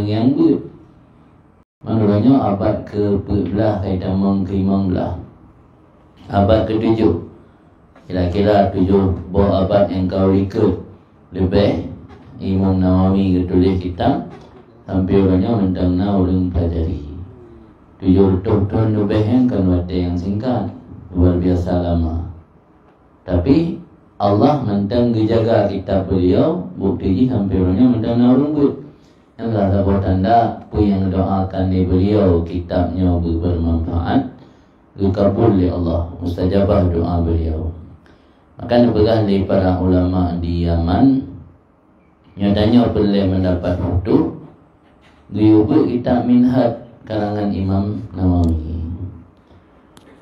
yang good. Maknanya abad ke-14 kaitan ke-15. Abad ke-7. Kira-kira 7 buah abad yang kau record lebih. Imam Nawawi tulis kitab sampai orangnya mentang orang pelajari 7 tahun lebih yang kan waktu yang singkat, luar biasa lama. Tapi Allah mentang dijaga kitab beliau, bukti sampai orangnya mentang orang good. Yang lah sebuah tanda pun yang doakan di beliau kitabnya bermanfaat, dikabul oleh Allah, mustajabah doa beliau. Maka dipegang oleh para ulama di Yaman, nyatanya boleh mendapat foto diubah kitab Minhaj karangan Imam Nawawi.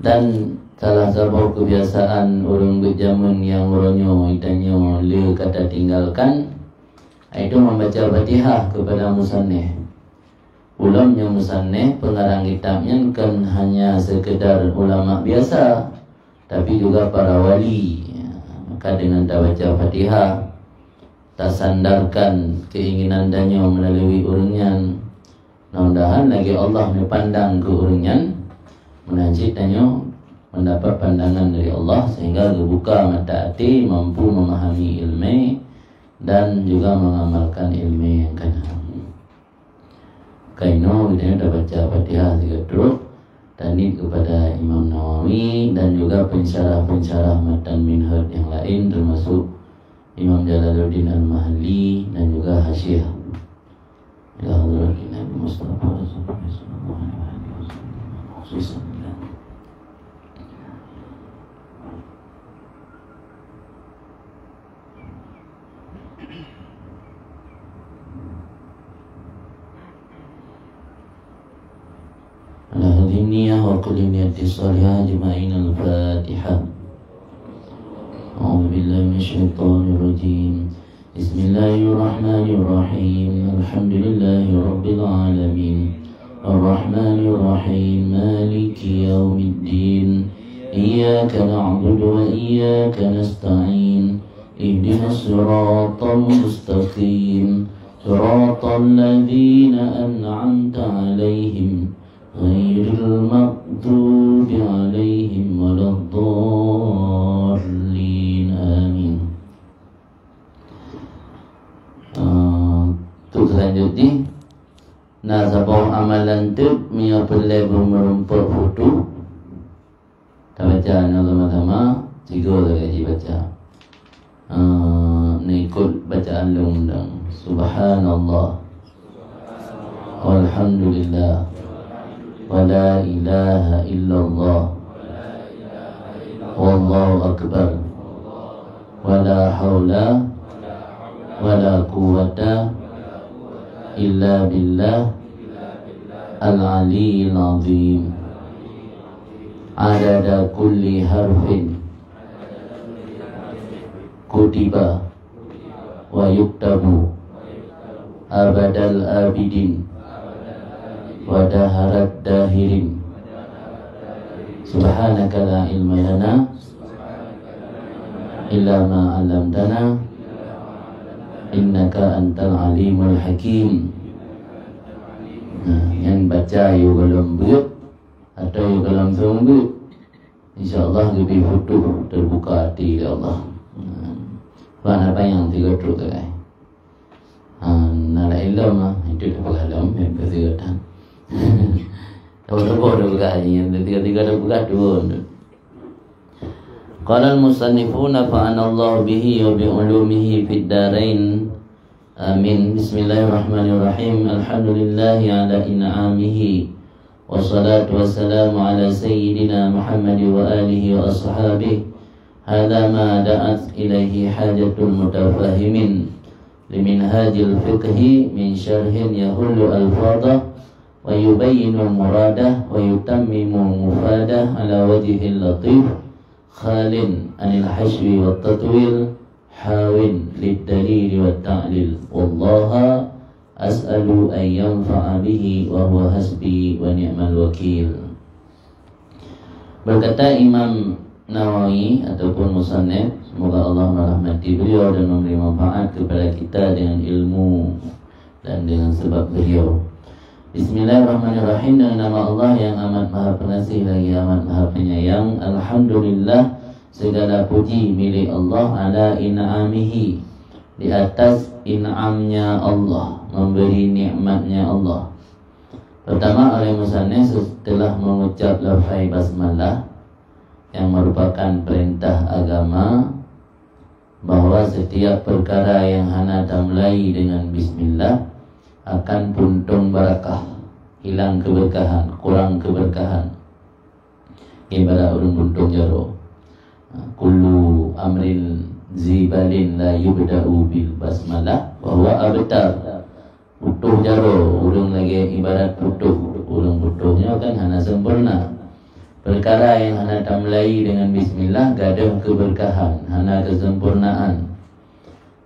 Dan salah satu kebiasaan orang berjaman yang orangnya itanya le kata tinggalkan, itu membaca Fatihah kepada musannif. Ulamnya musannif pengarang kitabnya kan hanya sekedar ulama biasa, tapi juga para wali. Maka dengan tak baca Fatihah, tak sandarkan keinginan danyo melalui urungan, mudah-mudahan lagi Allah memandang ke urungan, menajid danyo mendapat pandangan dari Allah sehingga dibuka mata hati, mampu memahami ilmu dan juga mengamalkan ilmu yang kena. Kaino kita dah baca Fatihah 3 turut, tanid kepada Imam Nawawi dan juga pensyarah-pensyarah matan Minhaj yang lain termasuk Imam Jalaluddin Al-Mahalli dan juga Hasyiah. Ya Allah, Nabi Mustafa sallallahu alaihi wasallam. Ala hadhihi niyyah wa kulli niyyatin salihah ajma'in al-Fatihah. أعوذ بالله من الشيطان الرجيم. بسم الله الرحمن الرحيم. الحمد لله رب العالمين الرحمن الرحيم مالك يوم الدين إياك نعبد وإياك نستعين اهدنا الصراط المستقيم صراط الذين أنعمت عليهم غير المغضوب عليهم ولا الضالين آمين. Untuk selanjutnya, nasabah amalan tu mia pelai bermerumpak foto. Tak baca nama-nama, tiga lagi baca. Ni ikut bacaan undang. Subhanallah, walhamdulillah, wa la ilaha illallah, wallahu akbar, wa la hawla wa la quwwata illa billah al-aliyyil azim. Adada kulli harfin kutiba wa yuktabu abadal abidin wa daharat dahirin. Subhanaka la ilma lana illa ma 'allamtana innaka antal alimul hakim. Yang baca you dalam buku atau you dalam sumbu, InsyaAllah lebih futuh terbuka hati oleh Allah. Bahan apa yang tiga terus kan? Nala ilmu itu terbuka dalam yang ketiga. Tahu-tahu dah buka yang tiga-tiga dah buka dua. Qala al-musannifuna fa'ana Allah bihi wa bi'ulumihi fid darain. Amin. Bismillahirrahmanirrahim. Alhamdulillahi ala in'amihi. Wassalatu wassalamu ala sayyidina Muhammad wa alihi wa ashabihi. Hadha ma da'at ilaihi hajatul mutafahimin liminhajil fiqhi min syarhin yahullu al-fadah wa yubayyinu muradah wa yutammimu mufadah ala wajihil latif khalin anil hashwi wa tatwil hawin lid-dalil wa ta'lil wallaha as'alu an yanfa'a bihi wa huwa hasbi wa ni'mal wakil. Berkata Imam Nawawi ataupun musannif, semoga Allah merahmati beliau dan memberi manfaat kepada kita dengan ilmu dan dengan sebab beliau. Bismillahirrahmanirrahim. Dengan nama Allah yang amat maha pengasih lagi amat maha penyayang. Alhamdulillah, segala puji milik Allah ala in'amihi, di atas in'amnya Allah, memberi nikmatnya Allah. Pertama, oleh musannif setelah mengucap lafaz basmalah yang merupakan perintah agama, bahwa setiap perkara yang hana tamlai dengan bismillah akan puntung barakah, hilang keberkahan, kurang keberkahan. Ibarat orang puntung jaro. Kullu amrin zibalin la yubda'u bil basmalah bahwa abtar. Putuh jaro, urang lagi ibarat putuh. Urang putuhnya kan hana sempurna. Perkara yang hana tamlai dengan bismillah gadah keberkahan, hana kesempurnaan.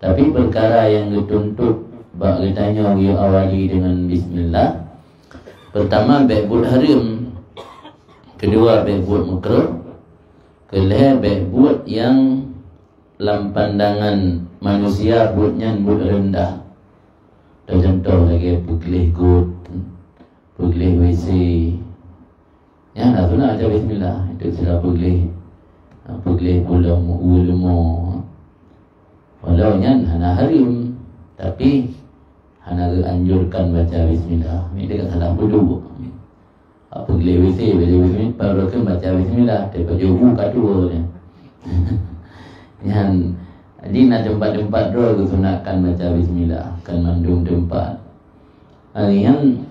Tapi perkara yang dituntut bak ditanya dia awali dengan bismillah. Pertama baik buat haram, kedua baik buat makruh, kelih baik buat yang dalam pandangan manusia buatnya buat rendah. Contoh lagi pergelih gut, pergelih WC. Ya, nak guna aja bismillah. Itu sudah pergelih ulama. Walau nya hana harim, tapi hana anjurkan baca bismillah. Ini dekat salah wudu. Apa pergelih WC, bismillah baru kan baca bismillah. Tapi jauh kat dia. Yang di nak tempat-tempat doa sunatkan baca bismillah, kan mandung tempat. Alian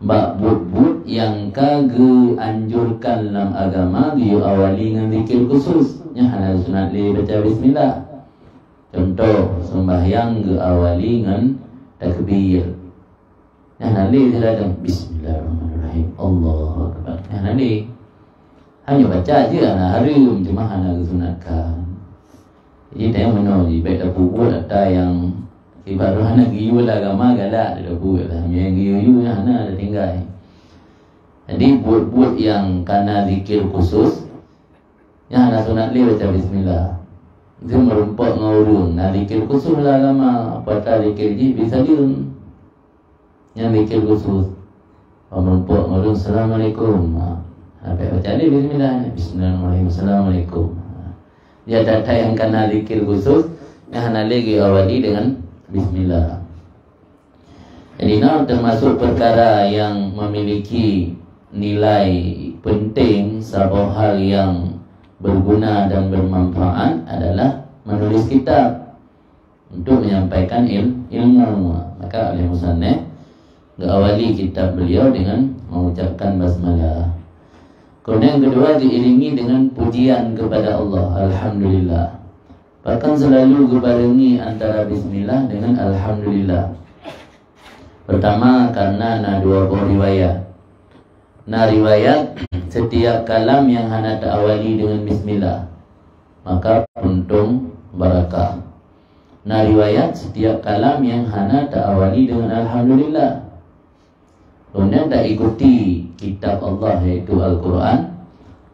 bak but yang kage anjurkan dalam agama dia awali dengan zikir khusus. Nya hana sunat le baca bismillah. Contoh sembahyang ge awali dengan takbir. Nya hana le diladang bismillahirrahmanirrahim. Allahu akbar. Nya hana le. Hanya baca aja hana harum, cuma hana sunatkan. Jadi tanya mana je baik dah buat ada yang baru anak giu lah agama galak dah buat lah. Yang giu yang anak dah tinggal. Jadi buat yang kena zikir khusus, yang anak sunat le baca bismillah. Itu merumpak ngurung. Nah zikir khusus lah agama. Apatah zikir je bisa dia. Yang zikir khusus. Merumpak ngurung Assalamualaikum. Baca le bismillah. Bismillahirrahmanirrahim. Assalamualaikum. Dia data yang kena zikir khusus yang hana lagi awali dengan bismillah. Jadi termasuk perkara yang memiliki nilai penting, sebuah hal yang berguna dan bermanfaat adalah menulis kitab untuk menyampaikan ilmu. Maka oleh musannif awali kitab beliau dengan mengucapkan basmalah. Kemudian yang kedua diiringi dengan pujian kepada Allah, alhamdulillah. Bahkan selalu dibarengi antara bismillah dengan alhamdulillah. Pertama karena ada dua buah riwayat. Riwayat setiap kalam yang hana ta'awali dengan bismillah maka untung barakah. Riwayat setiap kalam yang hana ta'awali dengan alhamdulillah. Kemudian tak ikuti kitab Allah yaitu Al-Quran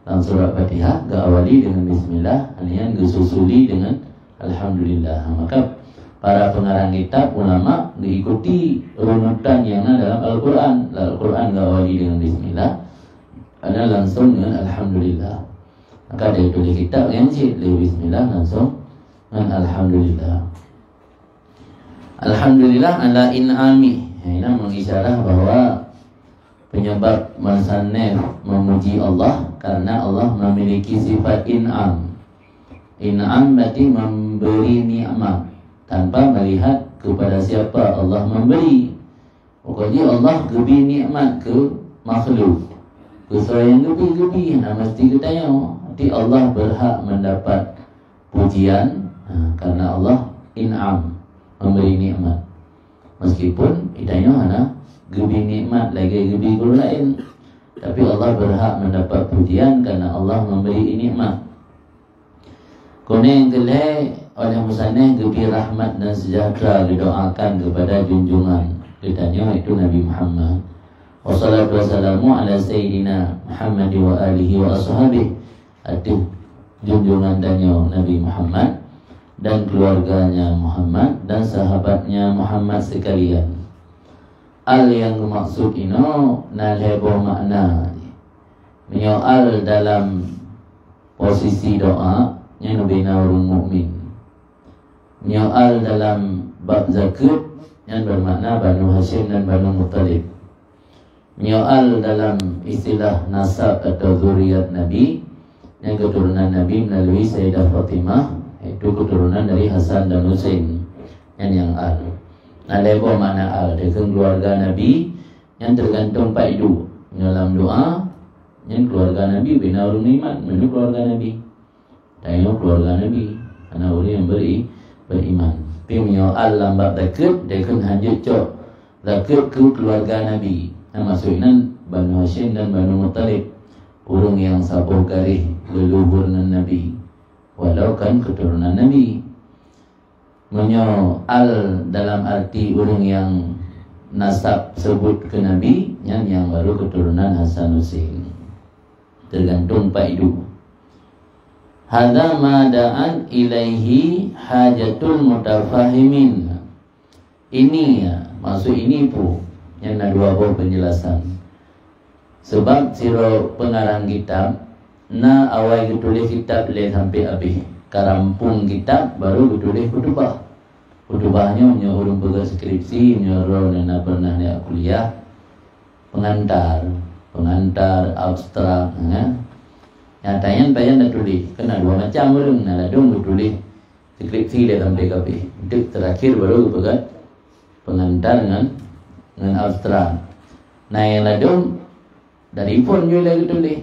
dalam surah Fatihah gak awali dengan bismillah, hanya disusuli dengan alhamdulillah. Maka para pengarang kitab ulama diikuti runutan yang ada dalam Al-Quran. Al-Quran gak awali dengan bismillah, ada langsung dengan alhamdulillah. Maka dia tulis kitab yang cik bismillah langsung dengan alhamdulillah. Alhamdulillah ala in'ami. Ini mengisyarah bahwa penyebab musannif memuji Allah karena Allah memiliki sifat in'am. In'am berarti memberi nikmat tanpa melihat kepada siapa Allah memberi. Pokoknya Allah beri nikmat ke makhluk. Kesuai yang gebi-gebi, mesti kita tanya. Nanti Allah berhak mendapat pujian karena Allah in'am, memberi nikmat. Meskipun itanya hana gebi nikmat lagi gebi guru lain, tapi Allah berhak mendapat pujian karena Allah memberi nikmat. Kemudian yang kedua oleh musannif gebi rahmat dan sejahtera didoakan kepada junjungan kitanya itu Nabi Muhammad. Wassalatu wassalamu ala sayyidina Muhammad wa alihi wa ashabihi. Itu junjungan danyo Nabi Muhammad dan keluarganya Muhammad dan sahabatnya Muhammad sekalian. Al yang maksud ino nalheboh makna menyoal dalam posisi doa yang nubina orang mukmin, menyoal dalam bab zakat yang bermakna Banu Hashim dan Banu Muttalib, menyoal dalam istilah nasab atau zuriat Nabi yang keturunan Nabi melalui Sayyidah Fatimah, itu keturunan dari Hasan dan Husain yang al. Nalebo mana al dengan keluarga Nabi yang tergantung paidu dalam doa yang keluarga Nabi bina orang iman menuju keluarga Nabi. Tengok keluarga Nabi anak orang yang beriman. Pimio al lambat zakat dengan hanjut cok zakat ke keluarga Nabi. Yang maksudnya Banu Hashim dan Banu Muttalib, orang yang sabuh garih leluhurnan Nabi, walau kan keturunan Nabi. Menyo al dalam arti orang yang nasab sebut ke Nabi yang baru keturunan Hasan Husain. Tergantung paidu. Hadza ma da'an ilaihi hajatul mutafahimin. Ini ya, maksud ini pun yang ada dua buah penjelasan. Sebab siro pengarang kitab na awal tulis kitab le sampai habis. Karampung kitab baru tulis kutubah. Kutubahnya orang berskripsi, orang yang pernah dia kuliah, pengantar abstrak, ya. Nyatanya bayan dah tulis, kena dua macam orang, nak ladung tulis skripsi dia sampai habis. Itu terakhir baru berat pengantar dengan abstrak. Nah yang ladung dari pun juga lagi tulis.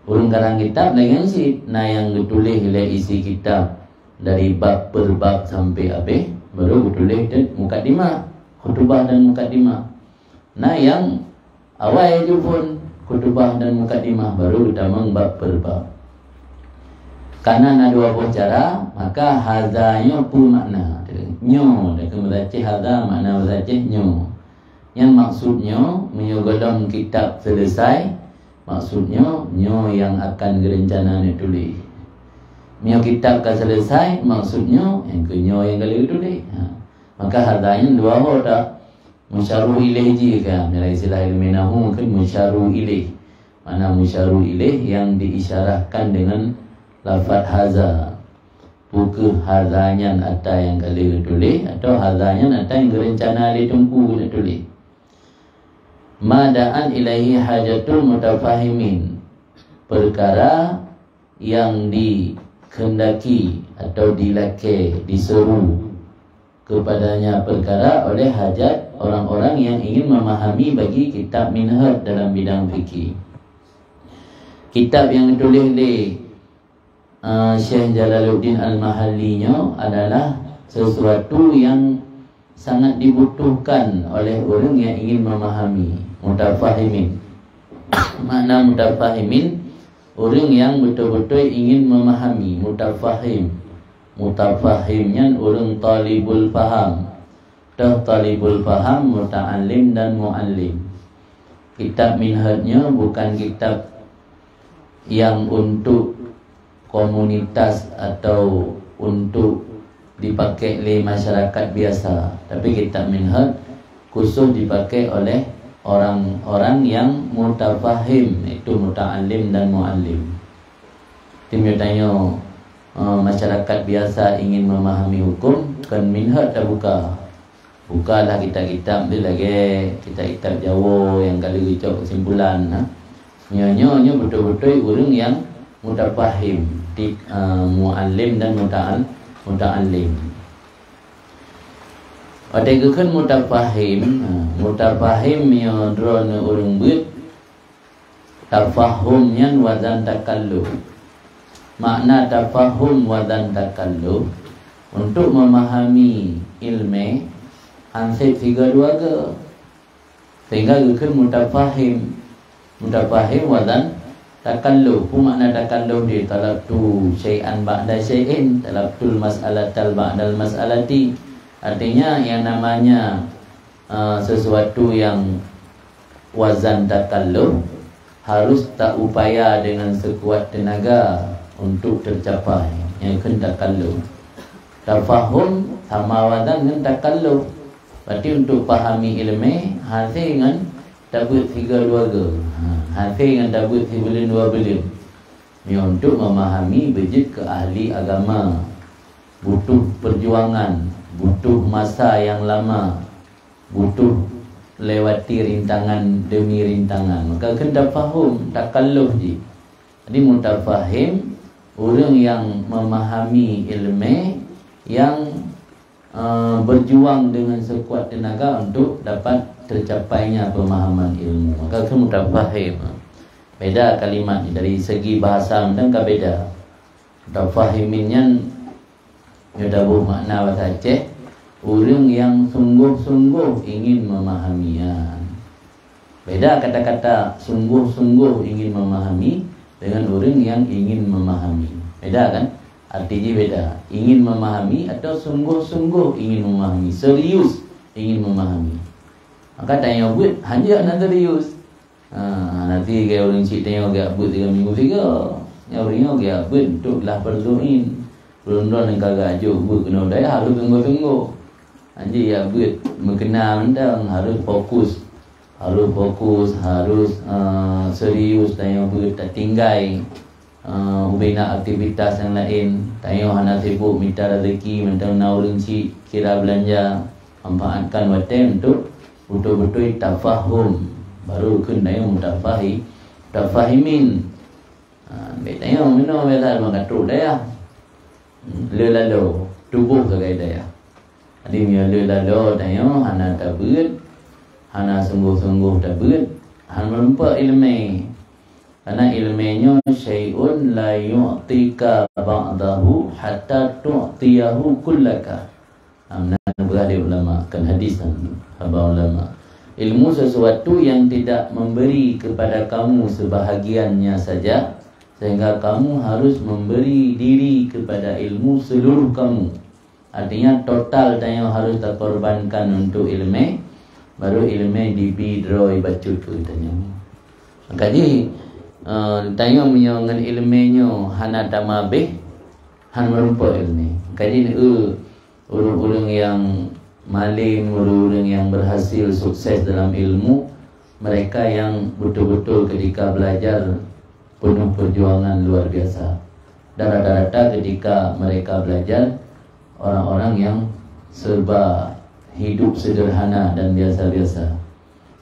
Orang karang kitab lagi ngasih. Nah yang ditulis oleh isi kitab dari bab per bab sampai habis baru ditulis dan mukadimah, khutbah dan mukadimah. Nah yang awal itu pun khutbah dan mukadimah baru utamang bab per bab. Karena ada dua buah cara, maka hadanya pun makna nyo. Dan kemudian hadza makna baca nyo. Yang maksudnya menyogolong kitab selesai. Maksudnya nyo yang akan gerencana ni tulis. Nyo kitab kan selesai, maksudnya yang ke nyo yang kali tulis. Maka hartanya dua orang musyaruh ilaih jika dalam istilah ilmu nahwu mungkin musyaruh ilaih. Mana musyaruh ilaih yang diisyarahkan dengan lafaz haza. Bukan hazanya ada yang kali tulis atau hazanya ada yang gerencana ditunggu nak tulis. Mada'an ilaihi hajatul mutafahimin, perkara yang dikehendaki atau diseru kepadanya perkara oleh hajat orang-orang yang ingin memahami bagi kitab minhaj dalam bidang fikih. Kitab yang ditulis oleh Syekh Jalaluddin Al-Mahallinya adalah sesuatu yang sangat dibutuhkan oleh orang yang ingin memahami. Mutafahimin. Makna mutafahimin, orang yang betul-betul ingin memahami. Mutafahim. Mutafahimnya orang talibul faham. Talibul faham, muta'alim dan mu'allim. Kitab minhajnya bukan kitab yang untuk komunitas atau untuk dipakai oleh masyarakat biasa, tapi kitab minhaj khusus dipakai oleh orang-orang yang mutafahim, itu muta'alim dan mu'allim. Timnya tanya masyarakat biasa ingin memahami hukum, kan minhaj dah bukalah kitab-kitab dia lagi, kitab-kitab Jawa yang kali ucap kesimpulan. Nyonya betul-betul orang yang mutafahim, mu'allim dan muta'allim. Ada kan mutafahim yang drone orang buat tafahumnya wazan takalluf. Makna tafahum wazan takalluf untuk memahami ilmu ansib tiga dua ke. Sehingga kan mutafahim wazan takalluf. Makna takalluf di talabtu syai'an ba'da syai'in, talabtul mas'alatal ba'dal mas'alati. Artinya yang namanya sesuatu yang wazan takalluf harus tak upaya dengan sekuat tenaga untuk tercapai. Yang kan takalluf. Tafahum sama wadan dengan takalluf. Berarti untuk pahami ilmu hasil dengan tabut 3 keluarga. Hasil dengan tabut 3 belin 2 belin. Ini untuk memahami bejit ke ahli agama. Butuh perjuangan, butuh masa yang lama, butuh lewati rintangan demi rintangan. Maka kena faham, takalluf je. Jadi mutafahim, orang yang memahami ilmu, yang berjuang dengan sekuat tenaga untuk dapat tercapainya pemahaman ilmu. Maka kena mutafahim. Beda kalimat ni dari segi bahasa dan beda. Mutafahiminnya dabuh makna bahasa Aceh, orang yang sungguh-sungguh ingin memahaminya. Beda kata-kata sungguh-sungguh ingin memahami dengan orang yang ingin memahami. Beda kan? Artinya beda. Ingin memahami atau sungguh-sungguh ingin memahami, serius ingin memahami. Maka tanya buat hanya nak serius. Nanti kaya orang cik tanya agak buat 3 minggu 3. Yang orang agak buat untuk lah perluin. Belum yang kagak ajuk buat kena daya harus tunggu-tunggu. Nanti ya buat mengenal mendang harus fokus. Harus serius tanya buat tak tinggai. Ubina aktivitas yang lain. Tanya hana sibuk minta rezeki, minta orang cik kira belanja. Manfaatkan waktu untuk betul-betul tafahum. Baru kena yang mutafahimin. Betanya minum besar mengkatuk daya. Lelalo tubuh sebagai daya. Jadi dia lelalo tanya hana tabut, hana sungguh-sungguh tabut, hana melumpa ilmu. Karena ilmunya syai'un la yu'tika ba'dahu hatta tu'tiyahu kullaka. Berada ulama kan hadis haba ulama. Ilmu sesuatu yang tidak memberi kepada kamu sebahagiannya saja, sehingga kamu harus memberi diri kepada ilmu seluruh kamu. Artinya total yang harus terkorbankan untuk ilmu, baru ilmu dibidroi bacut katanya. Maka ni tanya dengan ilmunya hana tamabeh, han merumpa ilmu. Jadi orang-orang yang maling, orang-orang yang berhasil sukses dalam ilmu, mereka yang betul-betul ketika belajar penuh perjuangan luar biasa. Dan rata-rata ketika mereka belajar, orang-orang yang serba hidup sederhana dan biasa-biasa.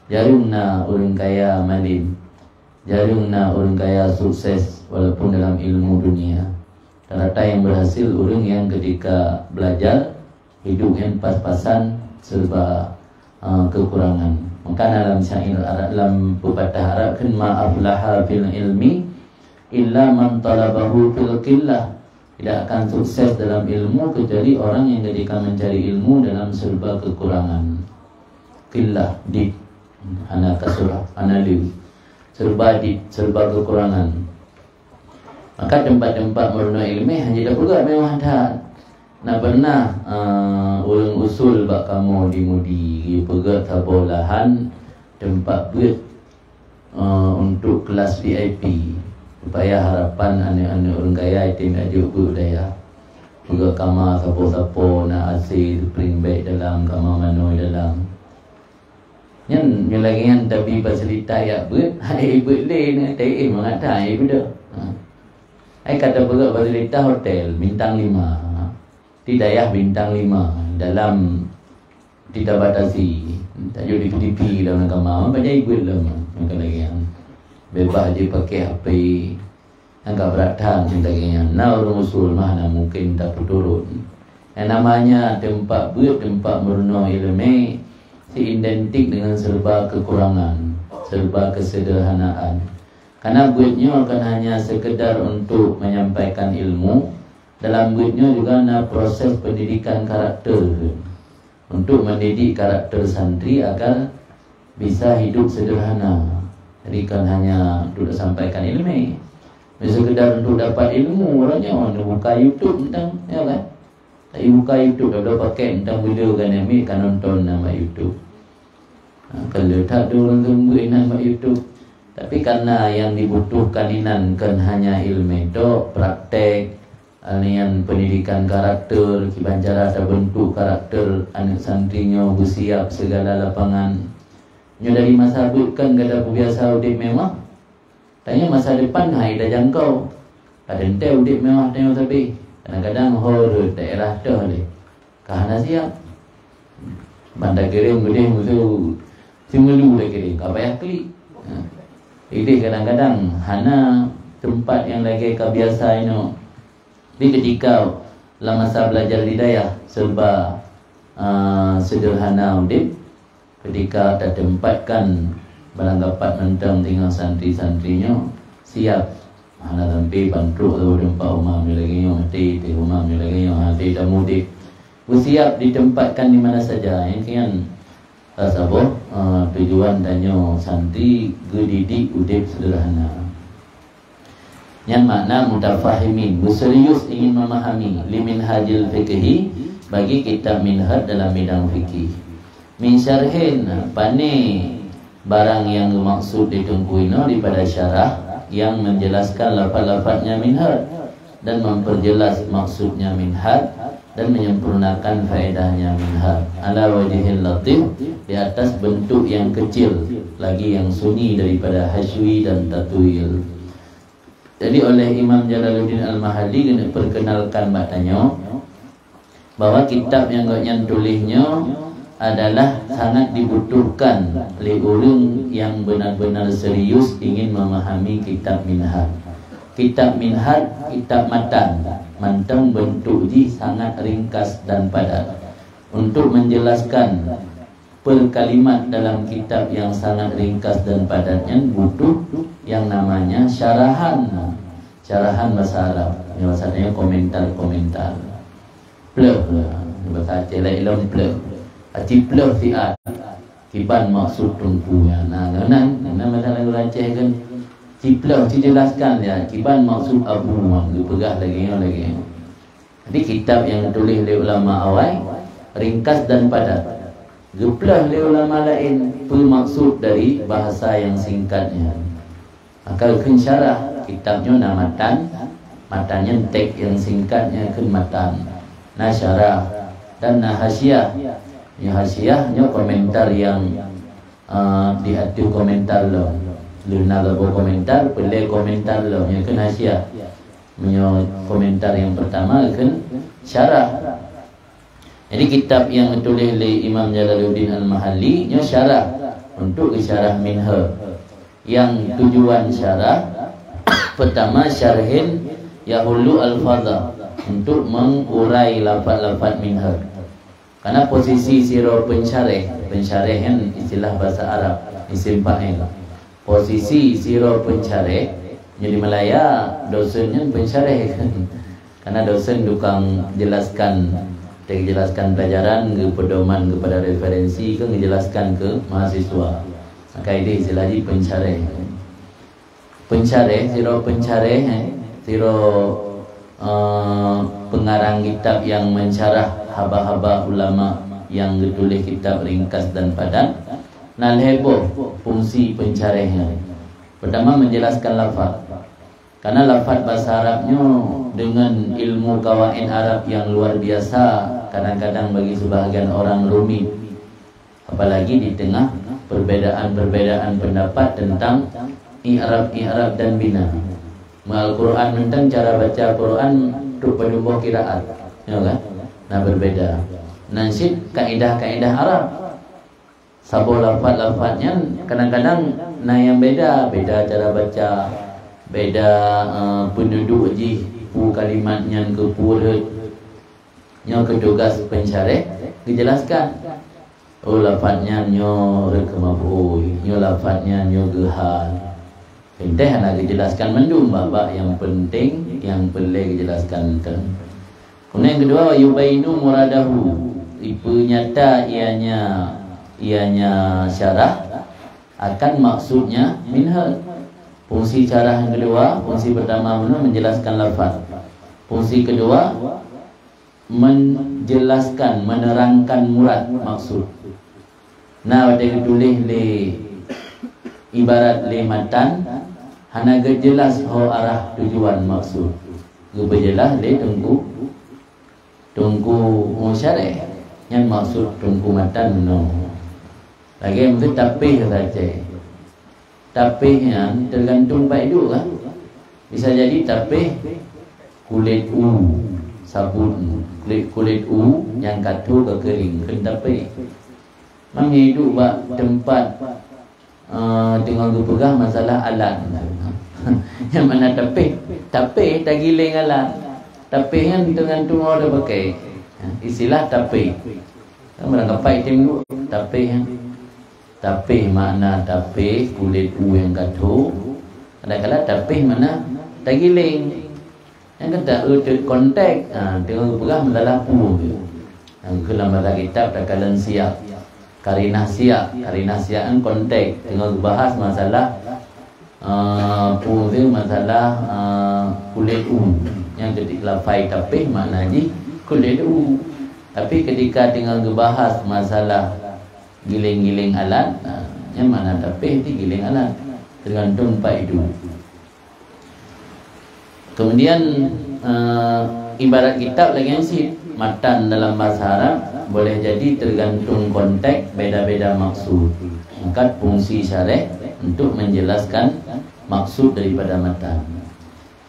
Jarumna orang kaya maling, jarumna orang kaya sukses walaupun dalam ilmu dunia. Rata-rata yang berhasil orang yang ketika belajar hidup yang pas-pasan serba kekurangan. Maka dalam syair Arab, dalam pepatah Arab kan ma'aflaha fil ilmi illa man talabahu fil qillah. Tidak akan sukses dalam ilmu kecuali orang yang ketika mencari ilmu dalam serba kekurangan. Qillah di ana kasurah ana liu. Serba di serba kekurangan. Maka tempat-tempat merenung ilmu hanya dah juga memang ada. Nak pernah orang usul bak kamu di mudi pegat tabolahan tempat buat untuk kelas VIP supaya harapan anak-anak orang kaya itu ajuk budaya pegat kamar sapo-sapo nak asih spring bed dalam kamar mano dalam yang lagi yang tapi fasilita ya buat hai buat lain tai mengata ai benda ai kata pegat fasilita hotel bintang 5 di daerah bintang 5 dalam tidak batasi tajuk di PDP dalam kamar banyak ibu dalam macam lagi yang bebas dia pakai HP agak beratang sebagainya. Nah orang usul mana mungkin tak turun yang namanya tempat buat tempat merenung ilmu si identik dengan serba kekurangan, serba kesederhanaan. Karena buatnya akan hanya sekedar untuk menyampaikan ilmu. Dalam buatnya juga ada proses pendidikan karakter untuk mendidik karakter santri agar bisa hidup sederhana. Jadi kan hanya untuk sampaikan ilmu, sekedar untuk dapat ilmu. Orangnya orang buka YouTube tentang, ya kan? Tak buka YouTube, dah pakai tentang video kan ambil kan nonton nama YouTube. Kalau tak ada orang tungguin nama YouTube. Tapi karena yang dibutuhkan inan kan hanya ilmu itu praktek. Alian pendidikan karakter, kiban cara terbentuk karakter anak santrinya bersiap segala lapangan. Nyo dari masa kan kada biasa udip mewah. Tanya masa depan hai dah jangkau. Kadang teh udip mewah tengok tapi kadang-kadang hor daerah dah le. Kahana siap. Bandar kirim gede musuh simulu dah kirim. Ka payah klik. Ini kadang-kadang hana tempat yang lagi kebiasa ino. Di ketika lah masa belajar hidayah serba sederhana udip, ketika ada tempatkan beranggapan tentang tinggal santri-santrinya siap hana sampai bantu tu tempat umam lagi yang mati di umam lagi yang hati dah mudik bersiap ditempatkan di mana saja. Ini kan sabah tujuan danyo santri gedidik udip sederhana. Yang makna mutafahimin, berserius ingin memahami limin hajil fikhi bagi kitab minhaj dalam bidang fikih. Min syarhin pane barang yang maksud ditungguino daripada syarah yang menjelaskan lafaz-lafaznya minhaj dan memperjelas maksudnya minhaj dan menyempurnakan faedahnya minhaj ala wajhil latif, di atas bentuk yang kecil lagi yang sunyi daripada hasywi dan tatwil. Jadi oleh Imam Jalaluddin Al-Mahalli kena perkenalkan batanya bahwa kitab yang gaknya tulisnya adalah sangat dibutuhkan oleh orang yang benar-benar serius ingin memahami kitab minhaj. Kitab minhaj, kitab matan. Matan bentuk ji sangat ringkas dan padat. Untuk menjelaskan per kalimat dalam kitab yang sangat ringkas dan padatnya butuh yang namanya syarahan. Syarahan bahasa Arab. Maksudnya komentar-komentar. Plek. Bahasa Aceh lah ilmu plek. Aceh plek siat. Kiban maksud tungkunya. Nah, masalah orang Aceh kan. Ciplah dijelaskan ya. Kiban maksud abu. Dipegah lagi. Jadi kitab yang ditulis oleh ulama awal ringkas dan padat. Geplah oleh ulama lain bermaksud dari bahasa yang singkatnya. Maka syarah kitabnya namatan, matanya teks yang singkatnya matan. Nah syarah dan nah hasyiah. Ya hasyiahnya komentar yang diatur komentar lo. Luna labo komentar, pelai komentar lo. Yang hasyiah. Menyo komentar yang pertama kan syarah. Jadi kitab yang ditulis oleh Imam Jalaluddin Al-Mahalli nya syarah untuk syarah minhaj. Yang tujuan syarah pertama syarhin yahulu al-fadha untuk mengurai lafaz-lafaz minhaj. Karena posisi siro pensyarih kan istilah bahasa Arab, isim fa'il. Posisi siro pensyarih jadi Malaya dosennya pensyarih kan. Karena dosen tukang jelaskan pelajaran ke pedoman kepada referensi ke menjelaskan ke mahasiswa. Maka ini istilahnya pensyarih. Pensyarih, siro pensyarih, siro pengarang kitab yang mensyarah haba-haba ulama yang ditulis kitab ringkas dan padat. Nal heboh fungsi pensyarihnya. Pertama menjelaskan lafaz. Karena lafaz bahasa Arabnya dengan ilmu kawaid Arab yang luar biasa, kadang-kadang bagi sebahagian orang rumit. Apalagi di tengah perbedaan-perbedaan pendapat tentang i'rab dan bina. Al-Quran tentang cara baca Quran untuk penubuh qiraat, ya kan? Nah berbeda. Nasyid kaidah-kaidah Arab. Sabo lafaz-lafaznya kadang-kadang nah yang beda cara baca, beda penduduk ji kalimatnya ke purut. Nya ketugas pensyarih dijelaskan. Oh lafaznya nyo rekemabuh, nyo lafaznya nyo gehal. Penting nak dijelaskan mendung babak yang penting yang perlu dijelaskan teng. Kemudian yang kedua yubainu muradahu. Ipu nyata ianya syarah akan maksudnya minhaj. Fungsi syarah yang kedua, fungsi pertama menjelaskan lafaz. Fungsi kedua menjelaskan, menerangkan murad maksud. Nah, ada ditulis le ibarat le matan hana jelas ho arah tujuan maksud. berjelas le tungku musyareh yang maksud tungku matan no. Lagi itu tapih saja. Tapihnya tergantung paidu kan. Bisa jadi tapih kulit sabun kulit yang katu ke kering kan tapih. Menghidup tempat dengan berpegang masalah alat. Yang mana tapih tak giling alat. Tapih yang tergantung orang pakai. Istilah tapih. Merangkapai tim tapih makna tapih kulit yang katu. Kadang-kadang tapih mana tagiling. Yang kata kontak dengan berpegang masalah pu. Dalam bahasa kitab takalan siap. Karinah siap kan kontak dengan bahas masalah masalah kulit yang ketika lafai tapih makna ji kulit tapi ketika dengan bahas masalah giling-giling alat yang mana tapih itu giling alat tergantung paidu. Kemudian ibarat kitab lagi yang sih matan dalam bahasa Arab boleh jadi tergantung konteks beda-beda maksud. Angkat fungsi syarah untuk menjelaskan maksud daripada matan.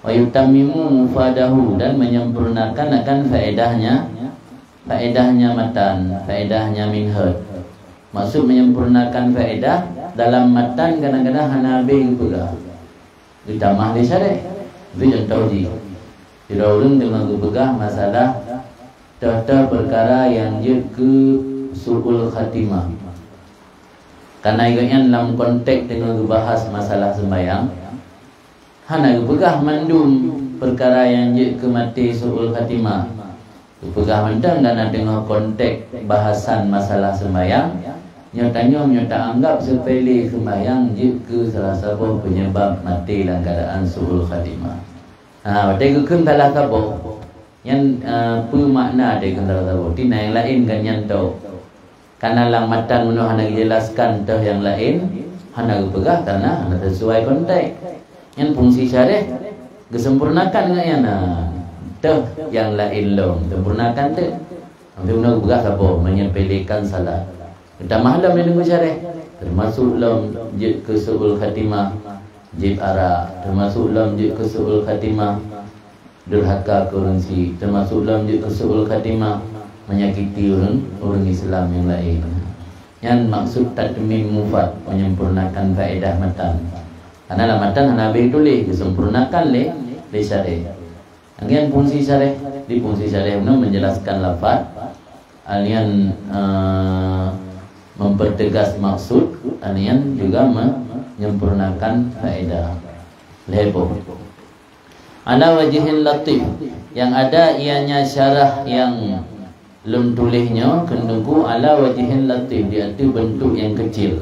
Wa yutammimu mufadahu dan menyempurnakan akan faedahnya matan, faedahnya minhaj. Maksud menyempurnakan faedah dalam matan kadang-kadang hanabi juga. Ditambah di syarah. Itu yang tauji. Tidak ulun dengan berpegah masalah tata perkara yang je ke su'ul khatimah. Karena ikutnya dalam konteks dengan bahas masalah sembahyang, hana berpegah mandum perkara yang je ke mati su'ul khatimah. Berpegah mandang karena dengan konteks bahasan masalah sembahyang, nyata anggap sepele sembahyang je ke salah satu penyebab mati dalam keadaan su'ul khatimah. Waktu itu kan salah satu yang makna dia kata tahu. Tina yang lain kan yang tahu. Karena lang matan menuh hana jelaskan tahu yang lain, hana pegah karena hana sesuai konteks. Yang fungsi syarah kesempurnakan dengan yang tahu yang lain long, sempurnakan tu. Untuk menuh pegah apa menyepelekan salah. Kita malam yang nunggu syarah termasuk long jid ke su'ul khatimah, jib ara, termasuk long jid ke su'ul khatimah. Durhaka kurunsi termasuk dalam su'ul khatimah menyakiti orang Islam yang lain. Yang maksud tatmim mufad menyempurnakan faedah matan. Karena dalam matan Nabi tulis disempurnakan le syarah. Yang fungsi syarah di fungsi syarah itu menjelaskan lafaz, alian mempertegas maksud, alian juga menyempurnakan faedah. Lebo ala wajihil latif yang ada ianya syarah yang lum tulisnya kendungku ala wajihil latif dia tu bentuk yang kecil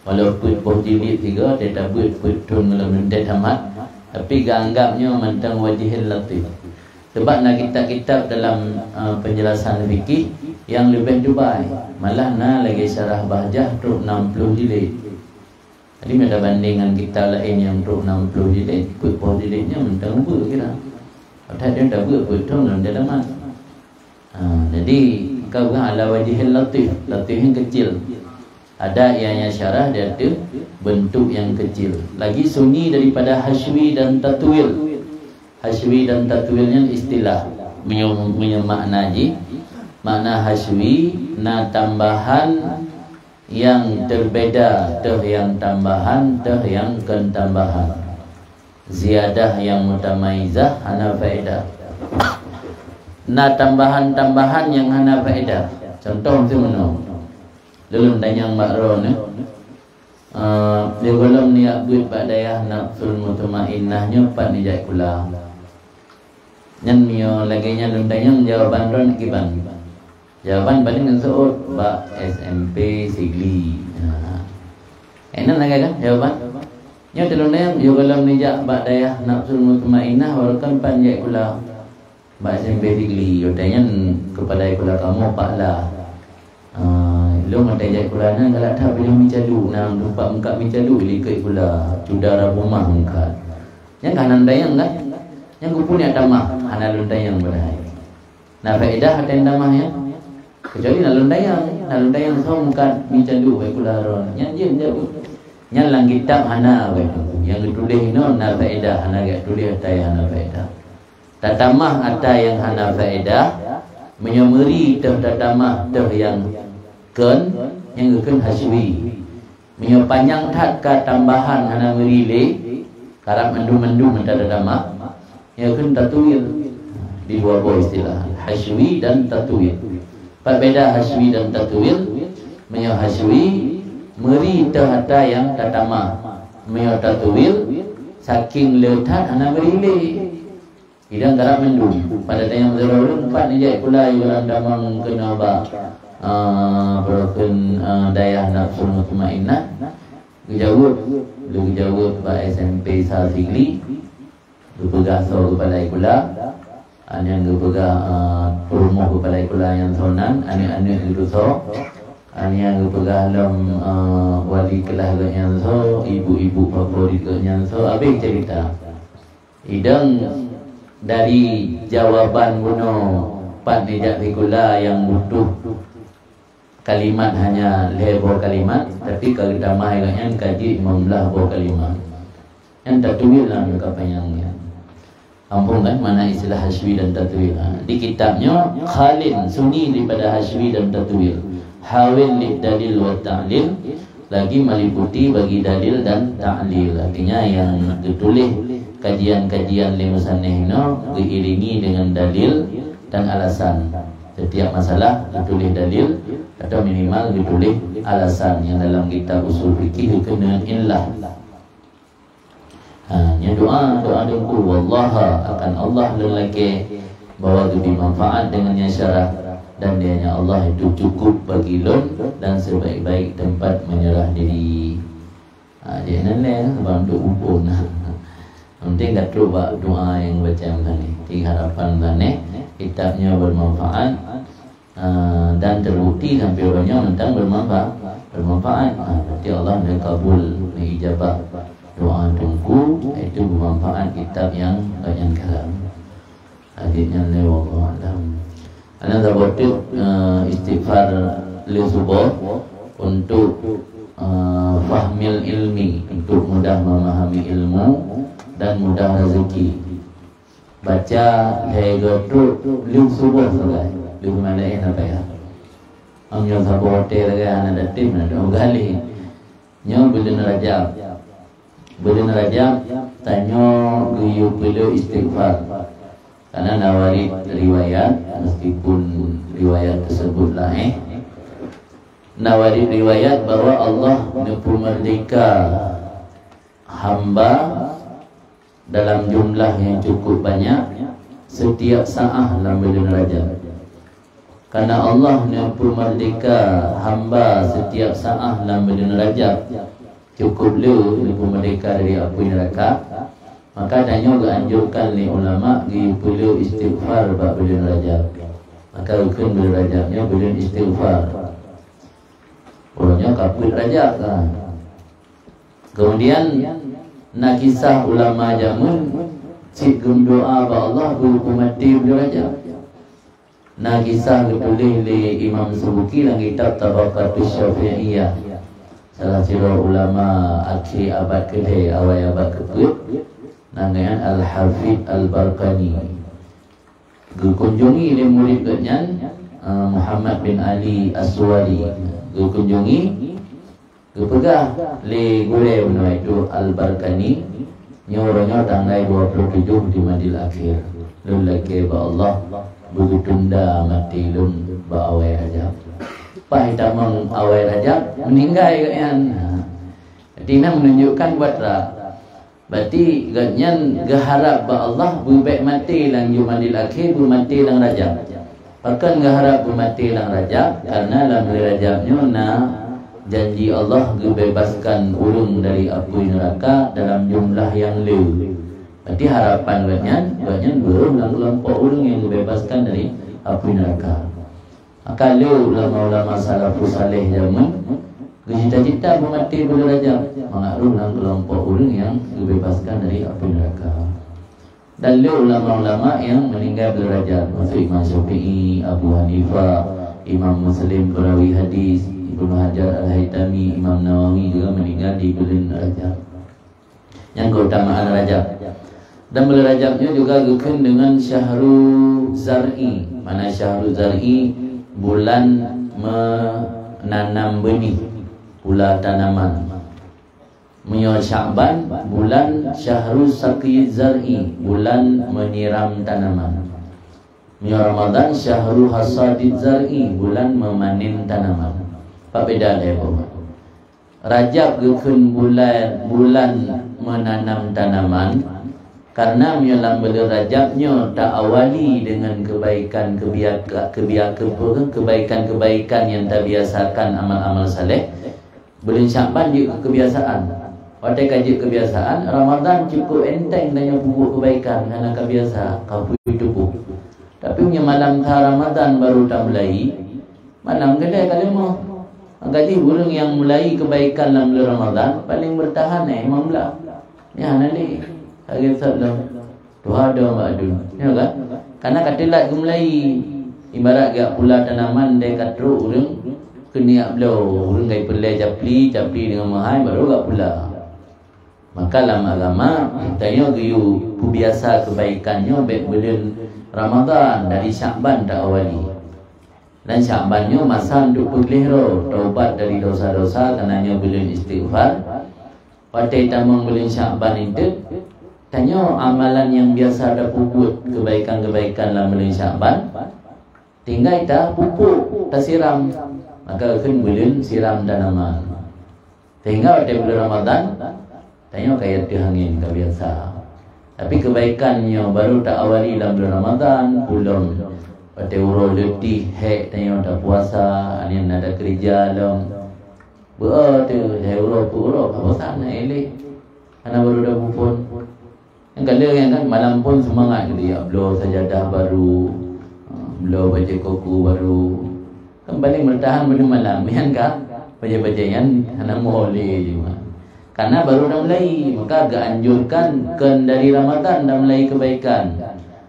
walaupun poh jilid 3 dia tak buat tun dalam mendet amat tapi anggapnya mentang wajihil latif sebab nak kitab-kitab dalam penjelasan fikih yang lebih dubai malah na lagi syarah bahjah tu 60 jilid. Jadi ada bandingan kita lain yang untuk 60 jilid, buat jilidnya mentang apa kira. Padahal dia tak buat tu dalam dalam. Jadi kau kan ala wajihil latif yang kecil. Ada ianya syarah dia tu bentuk yang kecil. Lagi sunyi daripada hashwi dan tatwil. Hashwi dan tatwilnya istilah makna ji. Makna hashwi na tambahan yang terbeda, yang tambahan, yang kentambahan. Ziyadah yang mutamaizah hana faedah. Na tambahan-tambahan yang hana faedah. Contoh tu mana? Belum tanya Mbak Ron dia belum niat buat badayah nafsul mutmainnahnya pat ni jai kula. Nyan mio lagi nya belum tanya jawaban Ron kiban. Jawaban paling ngesuut Mbak SMP Sigli. Enak lagi kan jawaban? Nya telung nang yo kalau nijak Mbak dayah nafsul mutmainnah walaupun panjai kula Mbak SMP Sigli. Yo tanya kepada kula kamu Pak lah. Lu ngadai kula nang kalau tak boleh micalu nang tempat muka micalu likit kula tudara rumah muka. Yang kanan dayang kan? yang punya tamah analun dayang berhai. Nah faedah ada yang tamahnya. Kecuali nalun dayang so muka bicandu baik kularon. Yang jauh. Yang lang kitab hana baik. Yang ditulis no na faedah hana gak tulis ada yang hana faedah. Tatamah ada yang hana faedah. Menyameri tatamah yang ken yang ken haswi. Panjang tak ke tambahan hana merile karap mendum-mendum mentada dama ya kun tatuil di dua buah istilah haswi dan tatuil. Perbeda haswi dan tatuil menyo haswi meri terhata yang tatama menyo tatuil saking letat hana merile idang karap mendum pada tayang zalurun empat ni jai pula yulang damang kena ba berken daya nafsu mutmainnah dijawab Pak SMP Salfigli berpegang so kepala ikula yang berpegang rumah kepala ikula yang sonan anak-anak itu so yang berpegang dalam wali kelas yang so ibu-ibu favorit yang so habis cerita idang dari jawaban buno Pak Nijak Ikula yang butuh kalimat hanya lebar kalimat tapi kalau damai yang kaji membelah buah kalimat yang tatuil lah kapanyangnya ampun kan mana istilah haswi dan tatuil di kitabnya Khalid sunni daripada haswi dan tatuil hawil lid dalil wa ta'lil lagi meliputi bagi dalil dan ta'lil artinya yang ditulis kajian-kajian limusannihno diiringi dengan dalil dan alasan setiap masalah ditulis dalil atau minimal ditulis alasan yang dalam kitab usul fikih dengan illah. Nya doa dengku wallaha akan Allah lelaki bahwa lebih manfaat dengannya syarat dan dianya Allah itu cukup bagi lon dan sebaik-baik tempat menyerah diri. Dia nene bantu upun. Nanti kat coba doa yang macam ni. Tiga harapan bane kitabnya bermanfaat dan terbukti sampai banyak tentang bermanfaat. Berarti Allah kabul ijabah doa tunggu itu bermanfaat kitab yang banyak kalam. Hadisnya ni wallahu alam. Ana dapat istighfar li subuh untuk fahmil ilmi untuk mudah memahami ilmu dan mudah rezeki. Baca legotu li subuh saja. Lu mana apa ya? Ambil sabot hotel kan ada tim ada gali. Nyo bulan Rajab. Bulan Rajab tanya guyu beliau istighfar. Karena nawari riwayat meskipun riwayat tersebut lain. Nawari riwayat bahwa Allah memerdeka hamba dalam jumlah yang cukup banyak setiap saat dalam bulan Rajab. Karena Allah memerdeka hamba setiap saat dalam bulan Rajab cukup lu memerdeka dari api neraka, maka adanya dianjurkan oleh ulama di perlu istighfar pada bulan Rajab. Maka rukun bulan Rajabnya bulan istighfar. Orangnya kapit Rajab kan. Kemudian nak kisah ulama jamun cik doa ba Allah berhukum mati bulan Rajab. Nah kisah ditulis oleh Imam Subuki dalam kitab Tabaqatus Syafi'iyah. Salah seorang ulama akhir abad ke-10 awal abad ke-10 namanya Al-Hafidh Al-Barqani. Dikunjungi oleh murid kenyan Muhammad bin Ali As-Suwari. Dikunjungi dipegah oleh guru itu Al-Barqani. Nyoranya tanggal 27 di Madil Akhir. Lelaki ba Allah begitu nda mati lun ba awal Rajab. Pak hitamang awal Rajab meninggal kan. Dina menunjukkan buat berarti ganyan gaharap ba Allah baik mati lang Jumadil Akhir mati lang Rajab. Bahkan gaharap mati lang Rajab karena dalam Rajabnya na janji Allah bebaskan ulung dari api neraka dalam jumlah yang lew. Berarti harapan ganyan belum kelompok ulung yang dibebaskan dari api neraka. Maka lew ulama-ulama salafus saleh zaman cita-cita mati bulan Rajab mengaruh dalam kelompok ulung yang dibebaskan dari api neraka. Dan ulama-ulama yang meninggal bulan Rajab, maksud Imam Syafi'i, Abu Hanifah, Imam Muslim perawi hadis, Ibnu Hajar Al-Haytami, Imam Nawawi juga meninggal di bulan Rajab. Yang keutamaan Rajab. Dan bulan Rajabnya juga dikutip dengan Syahrul Zar'i. Mana Syahrul Zar'i? Bulan menanam benih, pula tanaman. Menyo Sya'ban bulan Syahrul Saqi Zar'i, bulan menyiram tanaman. Menyo Ramadan Syahrul Hasadid Zar'i, bulan memanen tanaman. Apa beda dia apa? Rajab gukun bulan menanam tanaman. Karena menyelam bulan Rajabnya tak awali dengan kebaikan-kebaikan yang tak biasakan amal-amal saleh. Bulan Sya'ban juga kebiasaan. Pada kaji kebiasaan, Ramadan cukup enteng tanya pupuk kebaikan karena kebiasa kau hidup. Tapi punya malam Ramadan baru tak mulai. Malam kedai kali mau. Gaji burung yang mulai kebaikan dalam bulan Ramadan paling bertahan imam lah. Ya nanti hari Sabtu Tuhan doa ba'dun. Ya kan? Karena katilat mulai ibarat gak pula tanaman dia katru urang kena belau urang gai pelai capli dengan mahal baru gak pula. Maka dalam agama tanya giyu biasa kebaikannya baik bulan Ramadan dari Sya'ban tak awali. Dan Sya'bannya masa untuk pelihara taubat dari dosa-dosa karenanya bulan istighfar. Pada tamang bulan Sya'ban itu tanya amalan yang biasa ada pupuk kebaikan-kebaikan dalam bulan Sya'ban. Tinggal kita pupuk, tak siram. Maka akan bulan siram tanaman. Tinggal pada bulan Ramadan tanya kayak dihangin kebiasa. Tapi kebaikannya baru tak awali dalam bulan Ramadan, belum pada urut letih, hek tanya tak puasa, ani ada kerja dalam. Betul, saya urut apa sana elok. Karena baru dah pun. Yang kadang yang kan malam pun semangat dia blow sajadah baru, blow baca kuku baru. Kembali bertahan pada malam, yang kan baca-baca yang anak boleh juga. Karena baru dah mulai, maka agak anjurkan dari Ramadan dah mulai kebaikan.